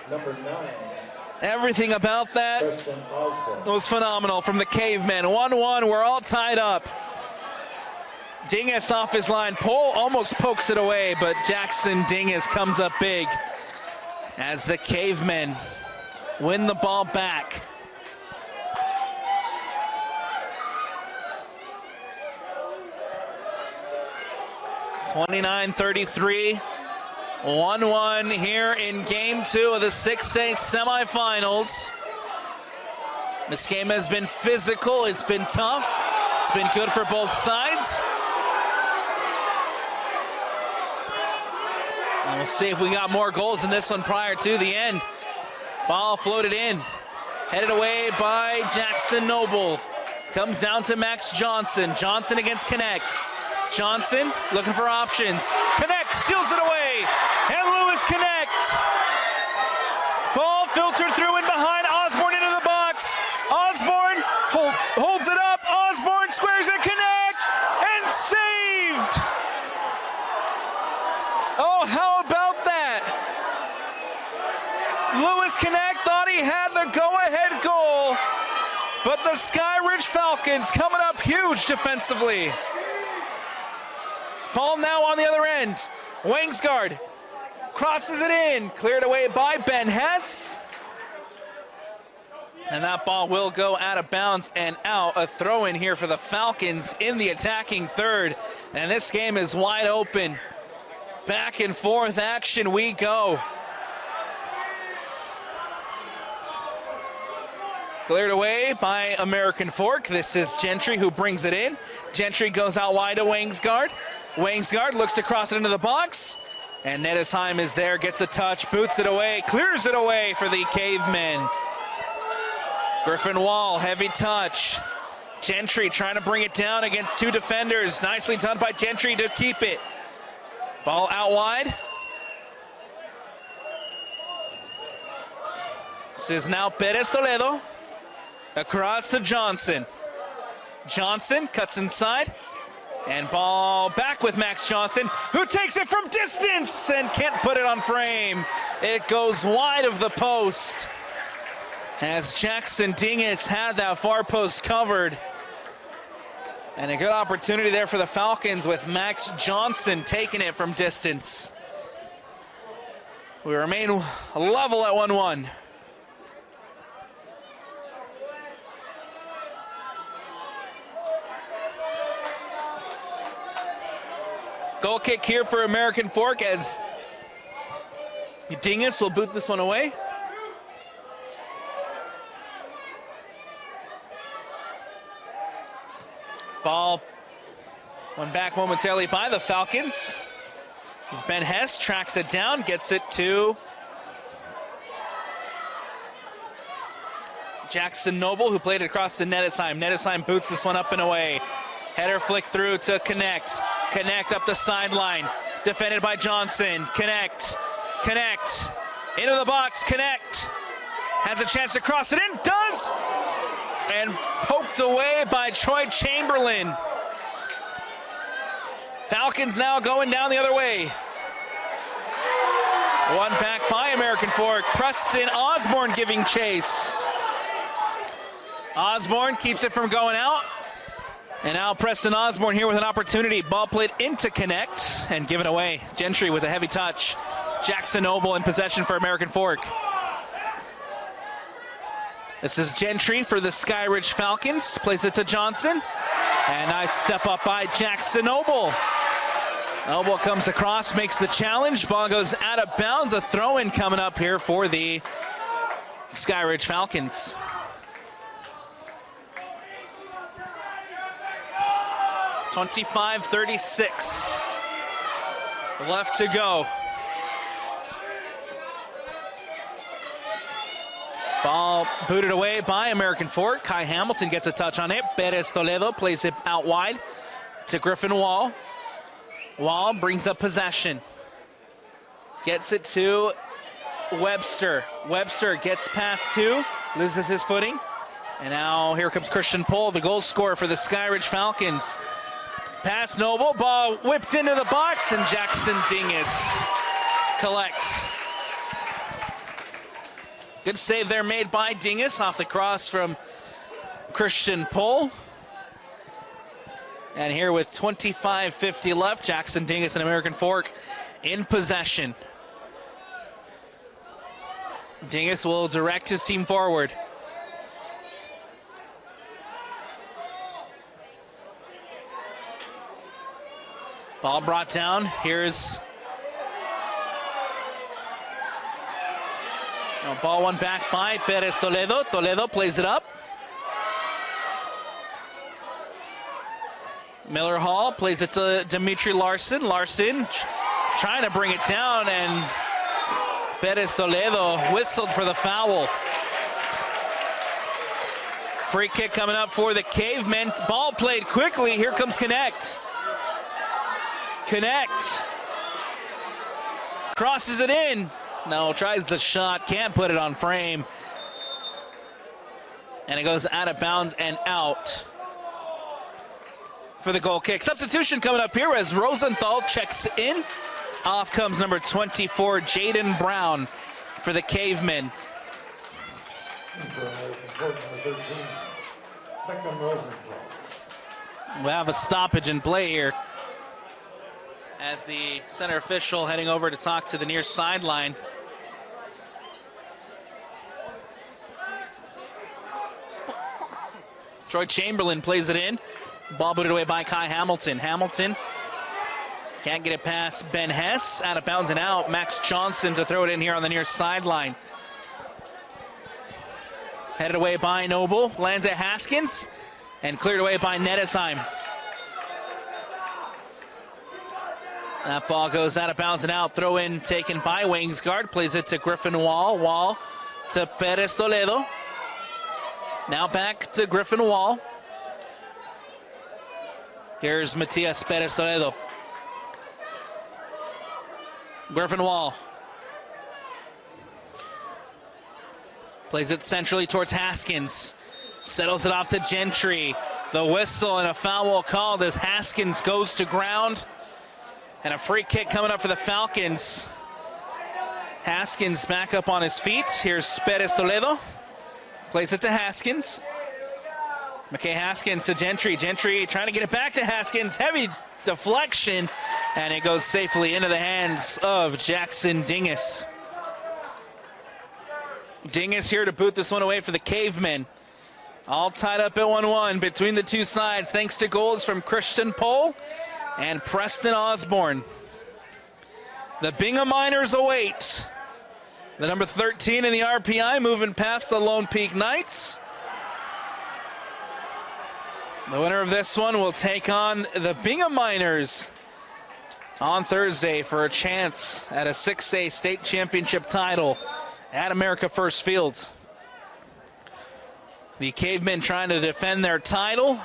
number 9. Everything about that Preston Osborne. was phenomenal from the Cavemen. 1-1, we're all tied up. Dingus off his line. Pole almost pokes it away, but Jackson Dingus comes up big as the Cavemen win the ball back. (29-33), 1-1 here in Game 2 of the 6A semifinals. This game has been physical. It's been tough. It's been good for both sides. And we'll see if we got more goals in this one prior to the end. Ball floated in. Headed away by Jackson Noble. Comes down to Max Johnson. Johnson against Connect. Johnson looking for options. Connect steals it away. And Lewis Connect. Ball filtered through and behind. Osborne into the box. Osborne holds it up. Osborne squares it. Connect. And saved. Oh, how about that? Lewis Connect thought he had the go-ahead goal, but the Skyridge Falcons coming up huge defensively. Ball now on the other end. Wangsgaard crosses it in, cleared away by Ben Hess. And that ball will go out of bounds and out. A throw in here for the Falcons in the attacking third. And this game is wide open. Back and forth action we go. Cleared away by American Fork. This is Gentry who brings it in. Gentry goes out wide to Wangsgaard. Wangsgaard looks to cross it into the box. And Nettesheim is there, gets a touch, boots it away, clears it away for the Cavemen. Griffin Wall, heavy touch. Gentry trying to bring it down against two defenders. Nicely done by Gentry to keep it. Ball out wide. This is now Perez Toledo. Across to Johnson. Johnson cuts inside. And ball back with Max Johnson, who takes it from distance and can't put it on frame. It goes wide of the post as Jackson Dingus had that far post covered. And a good opportunity there for the Falcons with Max Johnson taking it from distance. We remain level at 1-1. Goal kick here for American Fork as Dingus will boot this one away. Ball won back momentarily by the Falcons. As Ben Hess tracks it down, gets it to Jackson Noble, who played it across to Nettesheim. Nettesheim boots this one up and away. Header flick through to Connect. Connect up the sideline. Defended by Johnson. Connect. Into the box. Connect. Has a chance to cross it in. Does. And poked away by Troy Chamberlain. Falcons now going down the other way. One back by American Fork. Preston Osborne giving chase. Osborne keeps it from going out. And now Preston Osborne here with an opportunity. Ball played into Connect and given away. Gentry with a heavy touch. Jackson Noble in possession for American Fork. This is Gentry for the Skyridge Falcons. Plays it to Johnson. And nice step up by Jackson Noble. Noble comes across, makes the challenge. Ball goes out of bounds. A throw-in coming up here for the Skyridge Falcons. .25-36 left to go. Ball booted away by American Fork. Kai Hamilton gets a touch on it. Perez Toledo plays it out wide to Griffin Wall. Wall brings up possession. Gets it to Webster. Webster gets past two, loses his footing. And now here comes Christian Pohl, the goal scorer for the Skyridge Falcons. Pass Noble, ball whipped into the box, and Jackson Dingus collects. Good save there made by Dingus off the cross from Christian Pohl. And here with 25:50 left, Jackson Dingus and American Fork in possession. Dingus will direct his team forward. Ball brought down. Here's ball one back by Perez Toledo. Toledo plays it up. Miller Hall plays it to Dimitri Larson. Larson trying to bring it down, and Perez Toledo whistled for the foul. Free kick coming up for the Cavemen. Ball played quickly. Here comes Connect. Connect. Crosses it in. No, tries the shot. Can't put it on frame. And it goes out of bounds and out for the goal kick. Substitution coming up here as Rosenthal checks in. Off comes number 24, Jaden Brown for the Cavemen. For American Fork, number 13, Beckham Rosenthal. We'll have a stoppage in play here as the center official heading over to talk to the near sideline. Troy Chamberlain plays it in. Ball booted away by Kai Hamilton. Hamilton can't get it past Ben Hess. Out of bounds and out. Max Johnson to throw it in here on the near sideline. Headed away by Noble. Lands at Haskins. And cleared away by Nettesheim. That ball goes out of bounds and out. Throw in taken by Wingsguard. Plays it to Griffin Wall. Wall to Perez Toledo. Now back to Griffin Wall. Here's Matias Perez Toledo. Griffin Wall. Plays it centrally towards Haskins. Settles it off to Gentry. The whistle and a foul will called as Haskins goes to ground. And a free kick coming up for the Falcons. Haskins back up on his feet. Here's Perez Toledo. Plays it to Haskins. McKay Haskins to Gentry. Gentry trying to get it back to Haskins. Heavy deflection. And it goes safely into the hands of Jackson Dingus. Dingus here to boot this one away for the Cavemen. All tied up at 1-1 between the two sides thanks to goals from Christian Pohl and Preston Osborne. The Bingham Miners await. The number 13 in the RPI moving past the Lone Peak Knights. The winner of this one will take on the Bingham Miners on Thursday for a chance at a 6A state championship title at America First Field. The Cavemen trying to defend their title.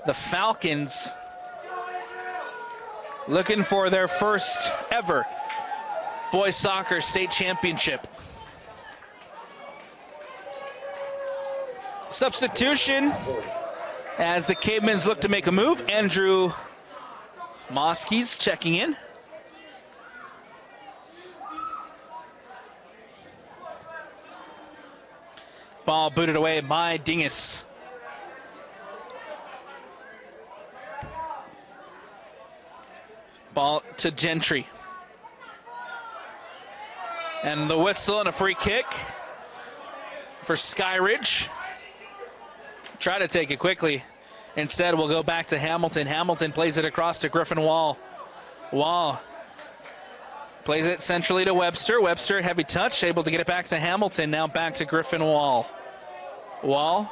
The Falcons looking for their first ever boys soccer state championship. Substitution as the Cavemen look to make a move. Andrew Moskies checking in. Ball booted away by Dingus. Ball to Gentry. And the whistle and a free kick for Skyridge. Try to take it quickly. Instead, we'll go back to Hamilton. Hamilton plays it across to Griffin Wall. Wall plays it centrally to Webster. Webster, heavy touch, able to get it back to Hamilton. Now back to Griffin Wall. Wall.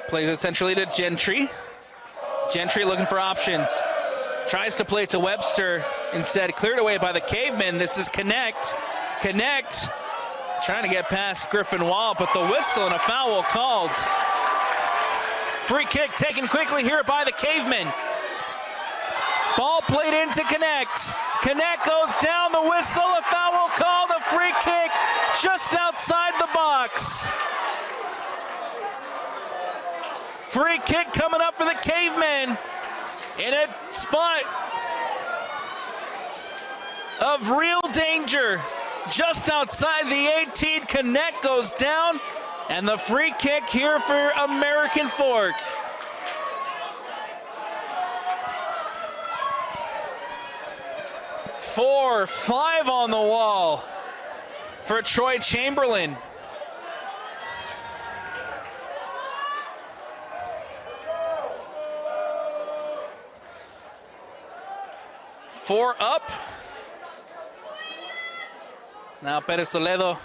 Plays it centrally to Gentry. Gentry looking for options. Tries to play it to Webster. Instead, cleared away by the Cavemen. This is Connect. Connect trying to get past Griffin Wall, but the whistle and a foul called. Free kick taken quickly here by the Cavemen. Ball played into Connect. Connect goes down, the whistle, a foul called, a free kick just outside the box. Free kick coming up for the Cavemen in a spot of real danger. Just outside the 18, Connect goes down, and the free kick here for American Fork. Four, 5 on the wall for Troy Chamberlain. Four up. Now Perez Toledo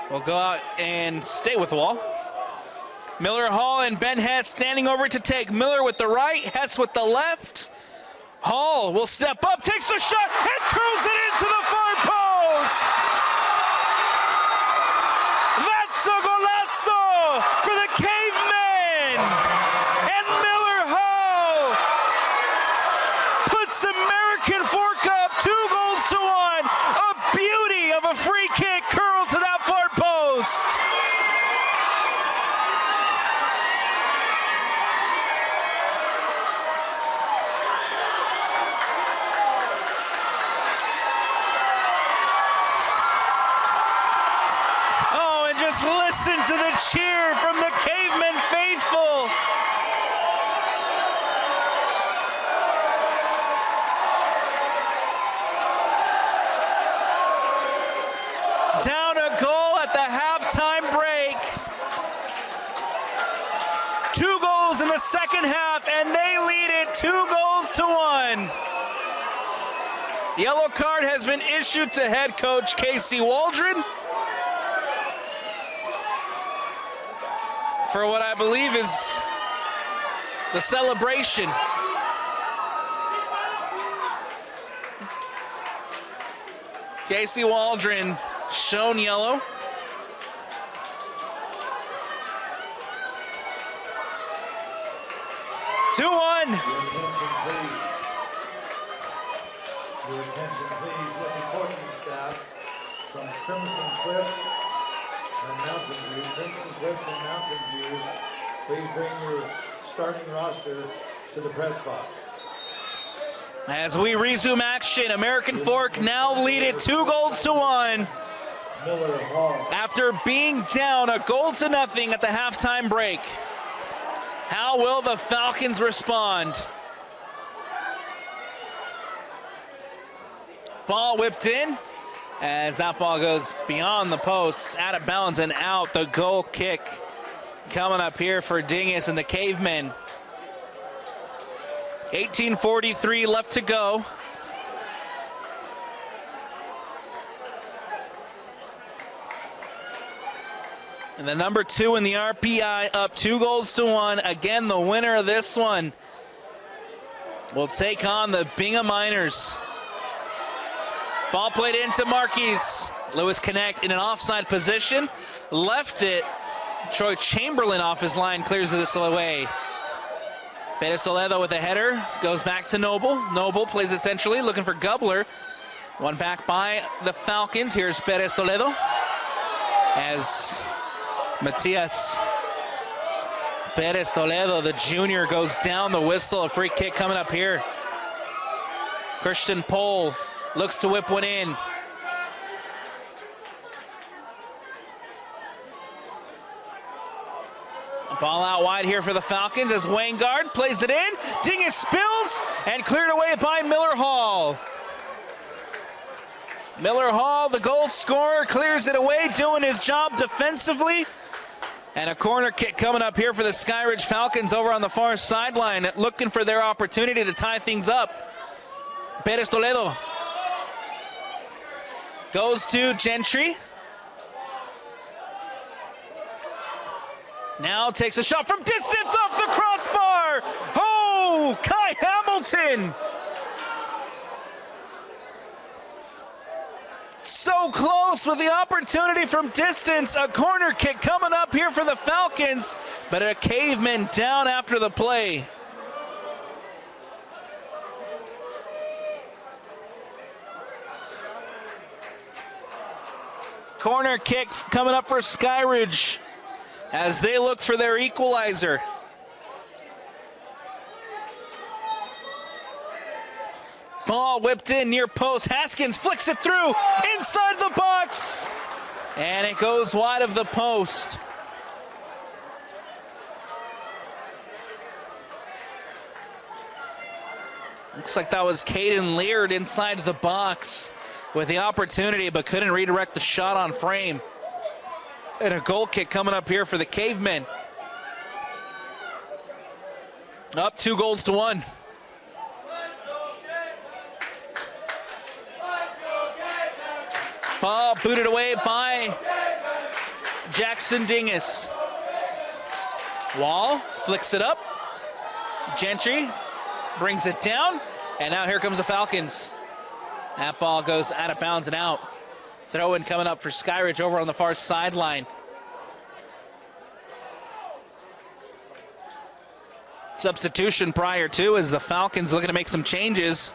will go out and stay with the wall. Miller Hall and Ben Hess standing over to take. Miller with the right, Hess with the left. Hall will step up, takes the shot, and curls it into the far post. That's a golazo for the Cavemen. And Miller Hall puts American Fork up 2-1. A beauty of a free kick curled to that far post. Listen to the cheer from the Cavemen faithful. Down a goal at the halftime break. 2 goals in the second half, and they lead it 2-1. Yellow card has been issued to head coach Casey Waldron for what I believe is the celebration. Casey Waldron shown yellow. Two one. Your attention, please, with the coaching staff from Crimson Cliff and Mountain View. Crimson Cliffs and Mountain View, please bring your starting roster to the press box. As we resume action, American Fork now lead it 2-1 Miller Hall. after being down 1-0 at the halftime break. How will the Falcons respond? Ball whipped in as that ball goes beyond the post, out of bounds and out. The goal kick coming up here for Dingus and the Cavemen. 18:43 left to go. And the number 2 in the RPI up 2-1. Again, the winner of this one will take on the Bingham Miners. Ball played into Marquis. Lewis Connect in an offside position. Left it. Troy Chamberlain off his line clears this away. Perez Toledo with a header. Goes back to Noble. Noble plays it centrally, looking for Gubler. One back by the Falcons. Here's Perez Toledo. As Matias Perez Toledo, the junior, goes down the whistle. A free kick coming up here. Christian Pohl looks to whip one in. Ball out wide here for the Falcons as Weingard plays it in. Dingus spills and cleared away by Miller Hall. Miller Hall, the goal scorer, clears it away, doing his job defensively. And a corner kick coming up here for the Skyridge Falcons over on the far sideline, looking for their opportunity to tie things up. Perez Toledo goes to Gentry. Now takes a shot from distance off the crossbar. Oh, Kai Hamilton. So close with the opportunity from distance. A corner kick coming up here for the Falcons, but a Caveman down after the play. Corner kick coming up for Skyridge as they look for their equalizer. Ball whipped in near post. Haskins flicks it through inside the box. And it goes wide of the post. Looks like that was Caden Leard inside the box with the opportunity, but couldn't redirect the shot on frame. And a goal kick coming up here for the Cavemen. Up 2-1. Ball booted away by Jackson Dingus. Wall flicks it up. Gentry brings it down. And now here comes the Falcons. That ball goes out of bounds and out. Throw in coming up for Skyridge over on the far sideline. Substitution prior to as the Falcons looking to make some changes.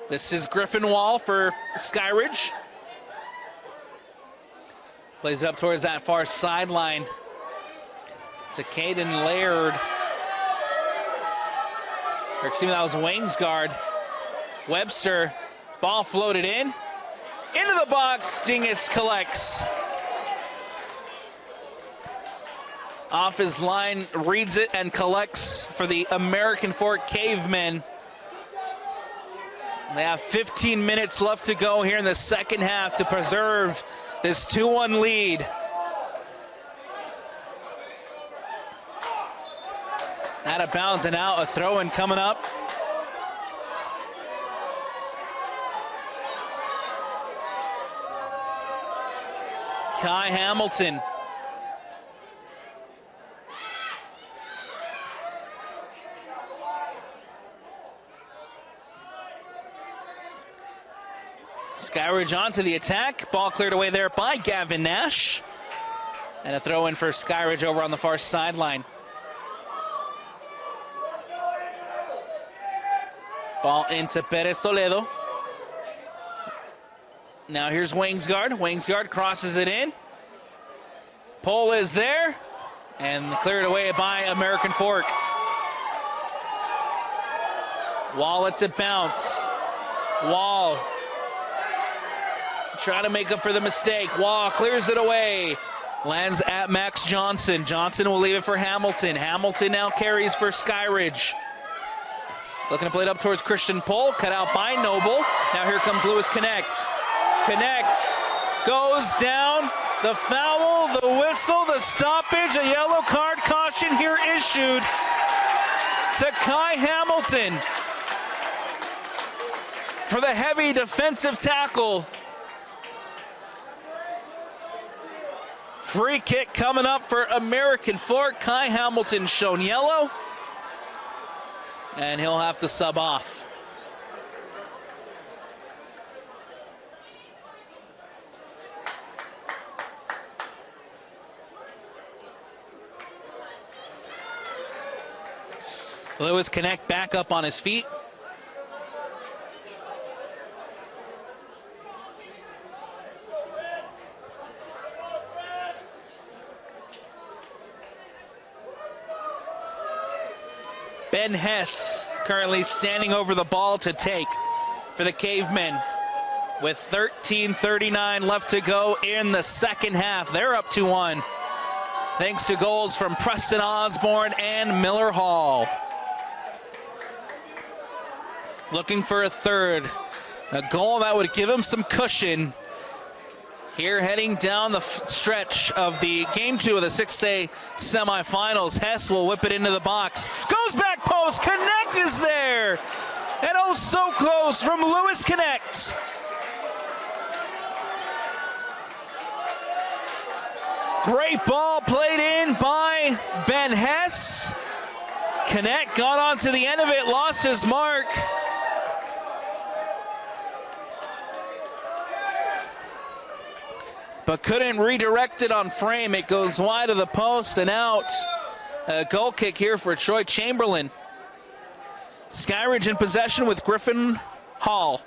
This is Griffin Wall for Skyridge. Plays it up towards that far sideline. To Caden Laird. Or excuse me, that was Wainsgard. Webster, ball floated in. Into the box, Dingus collects. Off his line, reads it and collects for the American Fork Cavemen. They have 15 minutes left to go here in the second half to preserve this 2-1 lead. Out of bounds and out, a throw-in coming up. Kai Hamilton. Skyridge onto the attack. Ball cleared away there by Gavin Nash. And a throw in for Skyridge over on the far sideline. Ball into Perez Toledo. Now here's Wingsguard. Wingsguard crosses it in. Pole is there. And cleared away by American Fork. Wall lets it bounce. Wall trying to make up for the mistake. Wall clears it away. Lands at Max Johnson. Johnson will leave it for Hamilton. Hamilton now carries for Skyridge. Looking to play it up towards Christian Pole. Cut out by Noble. Now here comes Lewis Connect. Connect goes down. The foul, the whistle, the stoppage, a yellow card caution here issued to Kai Hamilton for the heavy defensive tackle. Free kick coming up for American Fork. Kai Hamilton shown yellow, and he'll have to sub off. Lewis Connect back up on his feet. Ben Hess currently standing over the ball to take for the Cavemen with 13:39 left to go in the second half. They're up 2-1 thanks to goals from Preston Osborne and Miller Hall. Looking for a third, a goal that would give him some cushion here heading down the stretch of the game 2 of the 6A semifinals. Hess will whip it into the box, goes back post, Connect is there, and oh so close from Lewis Connect. Great ball played in by Ben Hess. Connect got onto the end of it, lost his mark. But couldn't redirect it on frame. It goes wide of the post and out. A goal kick here for Troy Chamberlain. Skyridge in possession with Griffin Hall.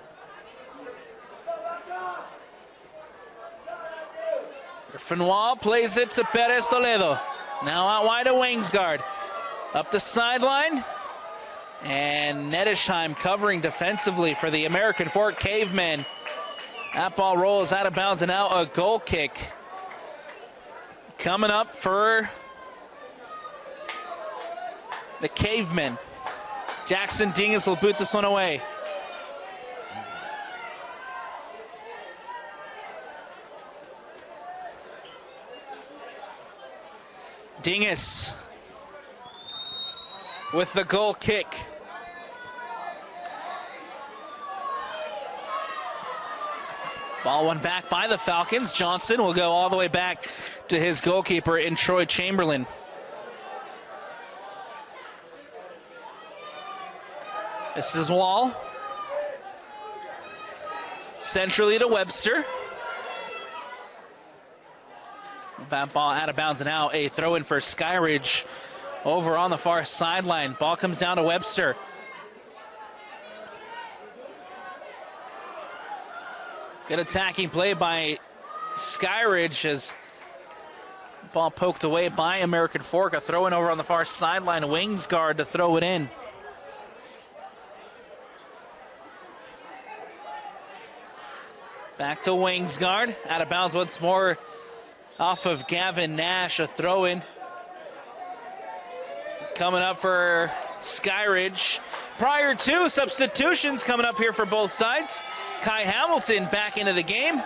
Griffin Hall plays it to Perez Toledo. Now out wide to Wingsguard. Up the sideline. And Nettesheim covering defensively for the American Fork Cavemen. That ball rolls out of bounds and now a goal kick. Coming up for the Cavemen. Jackson Dingus will boot this one away. Dingus with the goal kick. Ball won back by the Falcons. Johnson will go all the way back to his goalkeeper in Troy Chamberlain. This is Wall. Centrally to Webster. That ball out of bounds and now a throw in for Skyridge over on the far sideline. Ball comes down to Webster. Good attacking play by Skyridge as ball poked away by American Fork. A throw in over on the far sideline. Wingsguard to throw it in. Back to Wingsguard. Out of bounds once more off of Gavin Nash. A throw in. Coming up for Skyridge. Prior to substitutions coming up here for both sides. Kai Hamilton back into the game.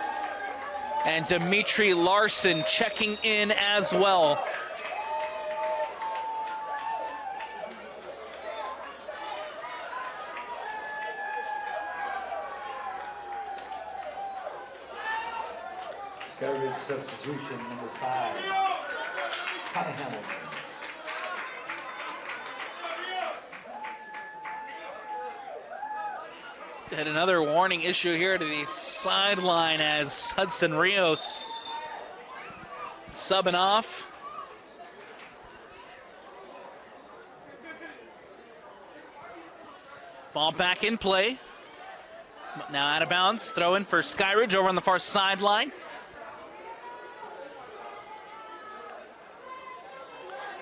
And Dimitri Larson checking in as well. Skyridge substitution number 5, Kai Hamilton. Had another warning issue here to the sideline as Hudson Rios subbing off. Ball back in play. Now out of bounds. Throw in for Skyridge over on the far sideline.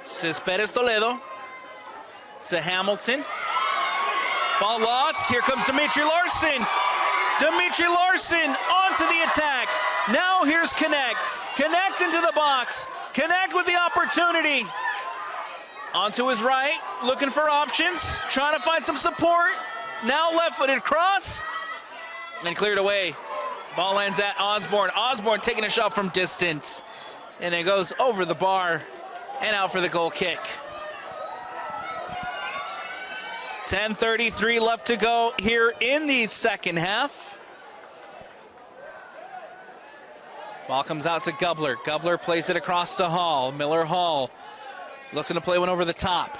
Cespedes Toledo to Hamilton. Ball lost. Here comes Dimitri Larson. Dimitri Larson onto the attack. Now here's Connect. Connect into the box. Connect with the opportunity. Onto his right, looking for options, trying to find some support. Now left-footed cross, and cleared away. Ball lands at Osborne. Osborne taking a shot from distance, and it goes over the bar and out for the goal kick. 10:33 left to go here in the second half. Ball comes out to Gubler. Gubler plays it across to Hall. Miller Hall looking to play one over the top.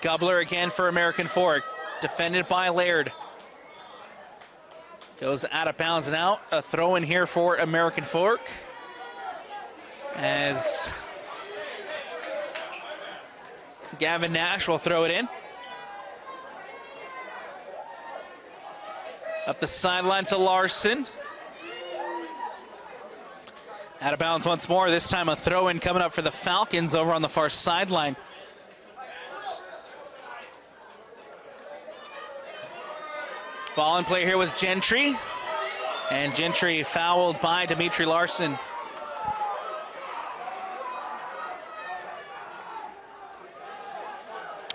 Gubler again for American Fork. Defended by Laird. Goes out of bounds and out. A throw in here for American Fork. As Gavin Nash will throw it in. Up the sideline to Larson. Out of bounds once more. This time a throw in coming up for the Falcons over on the far sideline. Ball in play here with Gentry. And Gentry fouled by Dimitri Larson.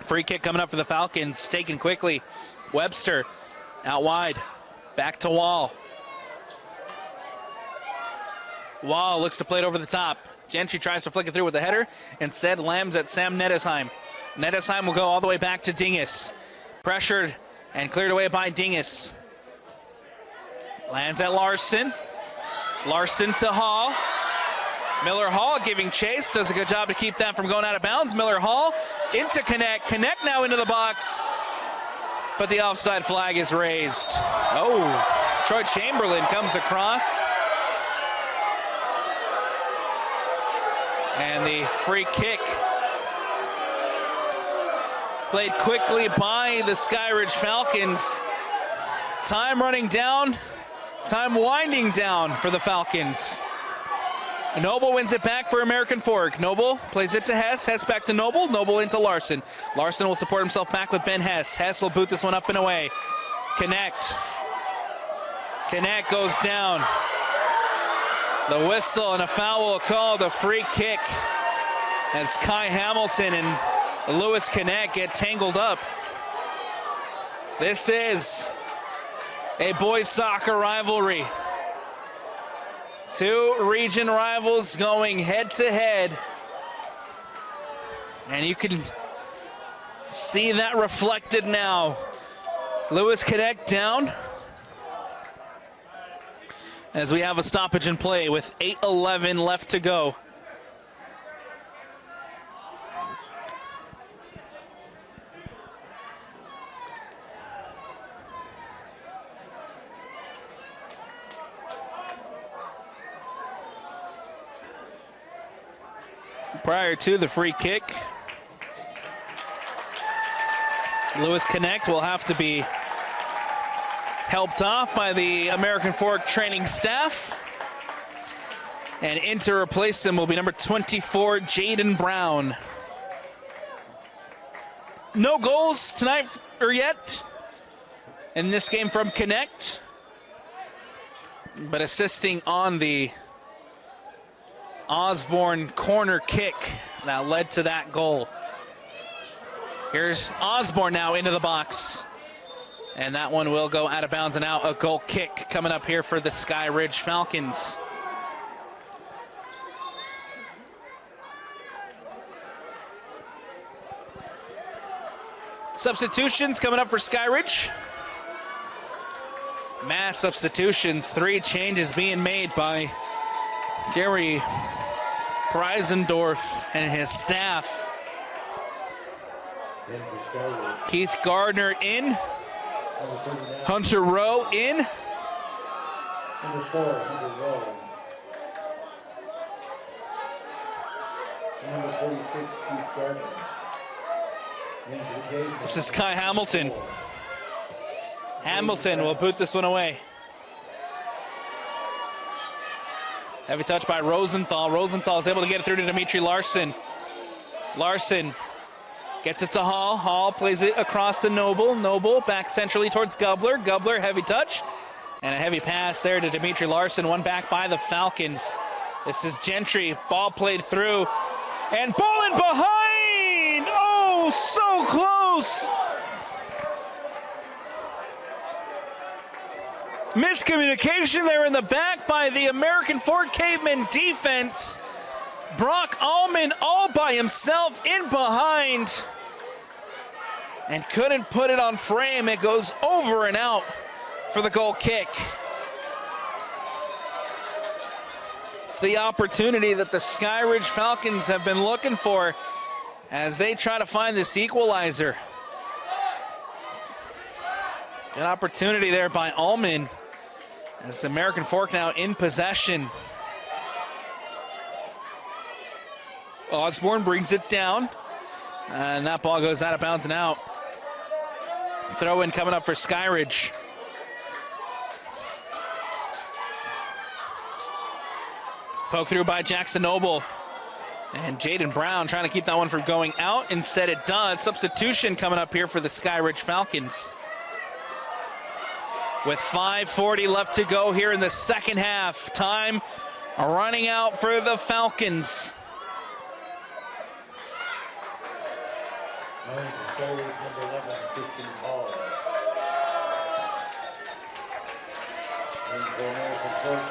Free kick coming up for the Falcons. Taken quickly. Webster out wide. Back to Wall. Wall looks to play it over the top. Gentry tries to flick it through with the header. Instead, lands at Sam Nettesheim. Nettesheim will go all the way back to Dingus. Pressured and cleared away by Dingus. Lands at Larson. Larson to Hall. Miller Hall giving chase. Does a good job to keep that from going out of bounds. Miller Hall into Connect. Connect now into the box. But the offside flag is raised. Oh, Troy Chamberlain comes across. And the free kick played quickly by the Skyridge Falcons. Time running down, time winding down for the Falcons. Noble wins it back for American Fork. Noble plays it to Hess. Hess back to Noble. Noble into Larson. Larson will support himself back with Ben Hess. Hess will boot this one up and away. Connect. Connect goes down. The whistle and a foul called, a free kick as Kai Hamilton and Lewis Connect get tangled up. This is a boys soccer rivalry. Two region rivals going head to head. And you can see that reflected now. Lewis Connect down. As we have a stoppage in play with 8:11 left to go. Prior to the free kick, Lewis Connect will have to be helped off by the American Fork training staff. And in to replace him will be number 24, Jaden Brown. No goals tonight or yet in this game from Connect, but assisting on the Osborne corner kick that led to that goal. Here's Osborne now into the box. And that one will go out of bounds and out. A goal kick coming up here for the Skyridge Falcons. Substitutions coming up for Skyridge. Mass substitutions. 3 changes being made by Jerry Preisendorf and his staff. Keith Gardner in. Hunter Rowe in. Number 4, Hunter Rowe. Number 46, Keith Gardner. Into the Cavemen. This is Kai Hamilton. Hamilton will boot this one away. Heavy touch by Rosenthal. Rosenthal is able to get it through to Dimitri Larson. Larson gets it to Hall. Hall plays it across to Noble. Noble back centrally towards Gubler. Gubler, heavy touch. And a heavy pass there to Dimitri Larson. One back by the Falcons. This is Gentry. Ball played through. And ball in behind! Oh, so close! Miscommunication there in the back by the American Fork Cavemen defense. Brock Allman all by himself in behind. And couldn't put it on frame. It goes over and out for the goal kick. It's the opportunity that the Skyridge Falcons have been looking for as they try to find this equalizer. Good opportunity there by Allman as American Fork now in possession. Osborne brings it down, and that ball goes out of bounds and out. Throw in coming up for Skyridge. Poke through by Jackson Noble. And Jaden Brown trying to keep that one from going out. Instead it does. Substitution coming up here for the Skyridge Falcons. With 5:40 left to go here in the second half. Time running out for the Falcons. Number 11, Christian Paul. And for American Fork,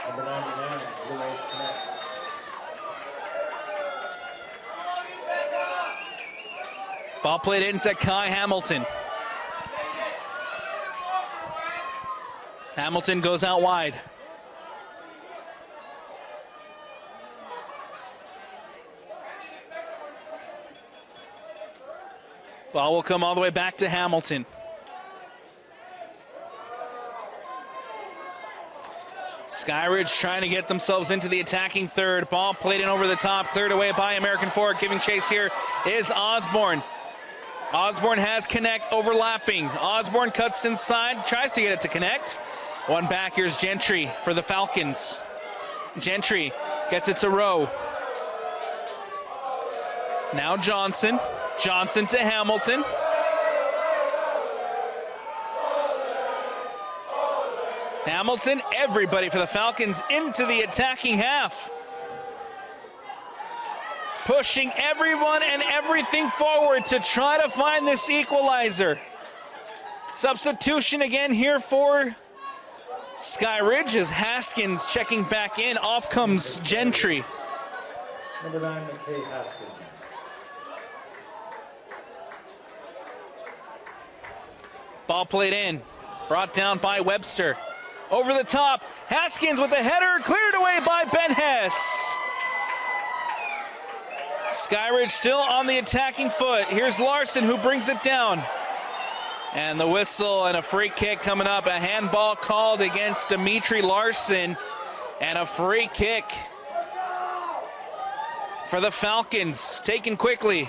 number 99, Lewis Connect. Ball played into Kai Hamilton. Hamilton goes out wide. Ball will come all the way back to Hamilton. Skyridge trying to get themselves into the attacking third. Ball played in over the top, cleared away by American Fork. Giving chase here is Osborne. Osborne has Connect overlapping. Osborne cuts inside, tries to get it to Connect. One back, here's Gentry for the Falcons. Gentry gets it to Rowe. Now Johnson. Johnson to Hamilton. Hamilton, everybody for the Falcons into the attacking half. Pushing everyone and everything forward to try to find this equalizer. Substitution again here for Skyridge as Haskins checking back in. Off comes Gentry. Number 9, McKay Haskins. Ball played in, brought down by Webster. Over the top, Haskins with a header, cleared away by Ben Hess. Skyridge still on the attacking foot. Here's Larson who brings it down. And the whistle and a free kick coming up. A handball called against Dimitri Larson. And a free kick for the Falcons. Taken quickly.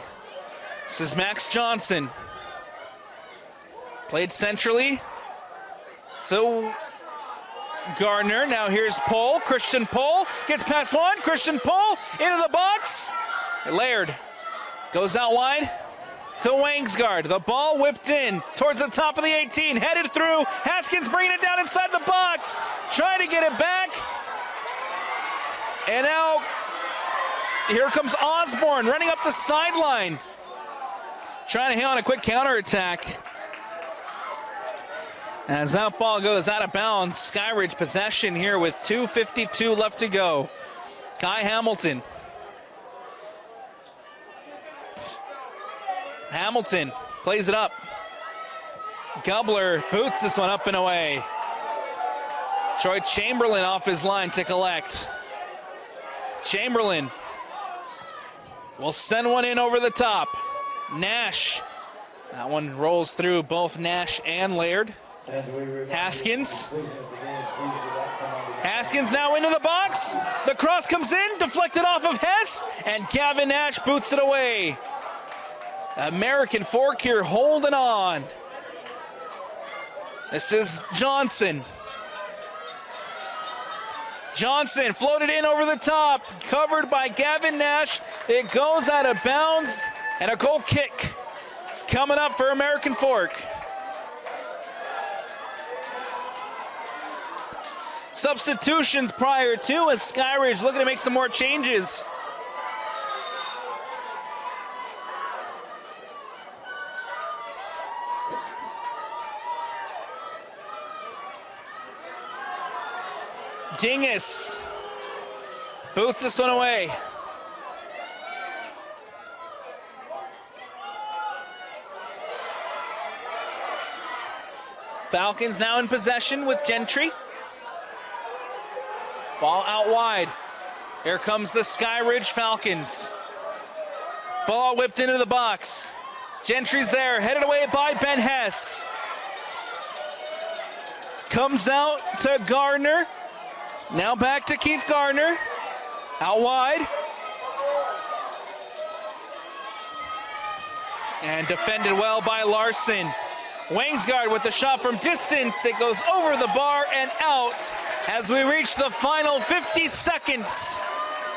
This is Max Johnson. Played centrally. So Gardner. Now here's Pohl. Christian Pohl gets past one. Christian Pohl into the box. Laird goes out wide to Wangsgard. The ball whipped in towards the top of the 18. Headed through. Haskins bringing it down inside the box. Trying to get it back. And now here comes Osborne running up the sideline. Trying to hit on a quick counterattack. As that ball goes out of bounds, Skyridge possession here with 2:52 left to go. Kai Hamilton. Hamilton plays it up. Gubler boots this one up and away. Troy Chamberlain off his line to collect. Chamberlain will send one in over the top. Nash. That one rolls through both Nash and Laird. Haskins. Haskins now into the box. The cross comes in, deflected off of Hess, and Gavin Nash boots it away. American Fork here holding on. This is Johnson. Johnson floated in over the top, covered by Gavin Nash. It goes out of bounds, and a goal kick coming up for American Fork. Substitutions prior to as Skyridge looking to make some more changes. Dingus boots this one away. Falcons now in possession with Gentry. Ball out wide. Here comes the Skyridge Falcons. Ball whipped into the box. Gentry's there, headed away by Ben Hess. Comes out to Gardner. Now back to Keith Gardner. Out wide. And defended well by Larson. Wainsgard with the shot from distance. It goes over the bar and out as we reach the final 50 seconds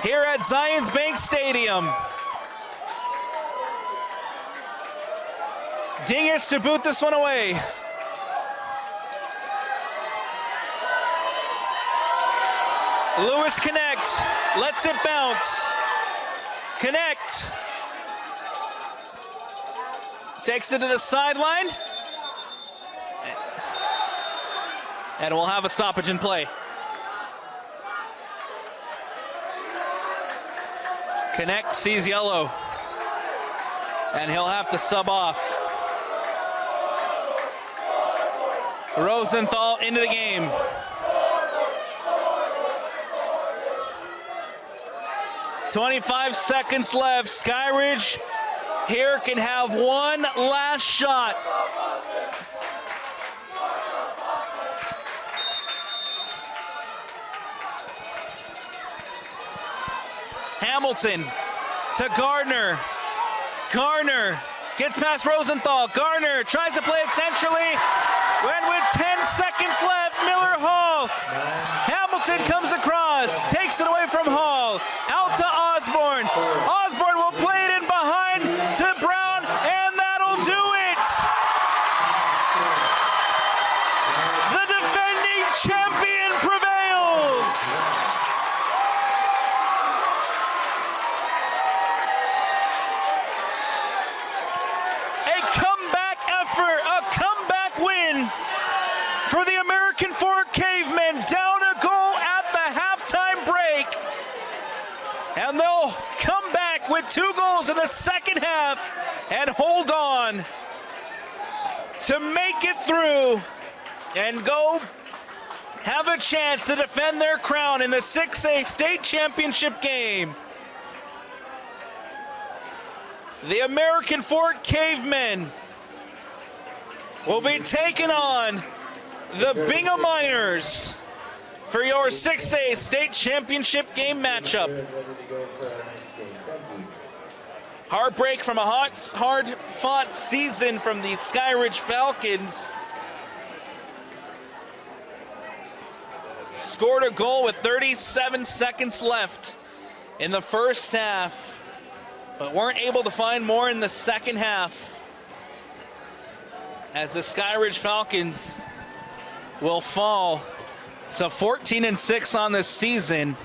here at Zions Bank Stadium. Dingus to boot this one away. Lewis Connect, lets it bounce. Connect. Takes it to the sideline. And we'll have a stoppage in play. Connect sees yellow. And he'll have to sub off. Rosenthal into the game. .25 seconds left. Skyridge here can have one last shot. Hamilton to Gardner. Gardner gets past Rosenthal. Gardner tries to play it centrally. And with 10 seconds left, Miller Hall. Hamilton comes across, takes it away from Hall. Out to Osborne. Osborne will play it in behind to Brown, and that'll do it. The defending champion prevails. A comeback effort, a comeback win for the American Fork Cavemen, down a goal at the halftime break. And they'll come back with 2 goals in the second half and hold on to make it through and go have a chance to defend their crown in the 6A state championship game. The American Fork Cavemen will be taking on the Bingham Miners for your 6A state championship game matchup. Heartbreak from a hard-fought season from the Skyridge Falcons. Scored a goal with 37 seconds left in the first half, but weren't able to find more in the second half, as the Skyridge Falcons will fall to 14-6 on this season.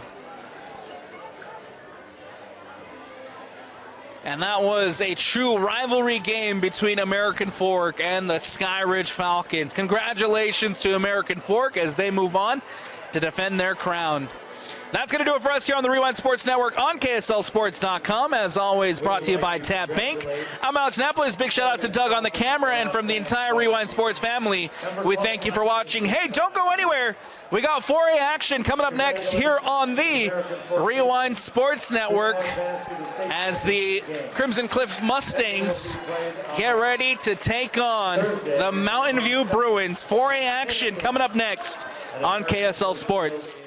And that was a true rivalry game between American Fork and the Skyridge Falcons. Congratulations to American Fork as they move on to defend their crown. That's going to do it for us here on the Rewind Sports Network on KSLSports.com. As always, brought to you by Tab Bank. I'm Alex Napolis. Big shout out to Doug on the camera, and from the entire Rewind Sports family, we thank you for watching. Hey, don't go anywhere. We got 4A action coming up next here on the Rewind Sports Network as the Crimson Cliff Mustangs get ready to take on the Mountain View Bruins. 4A action coming up next on KSL Sports.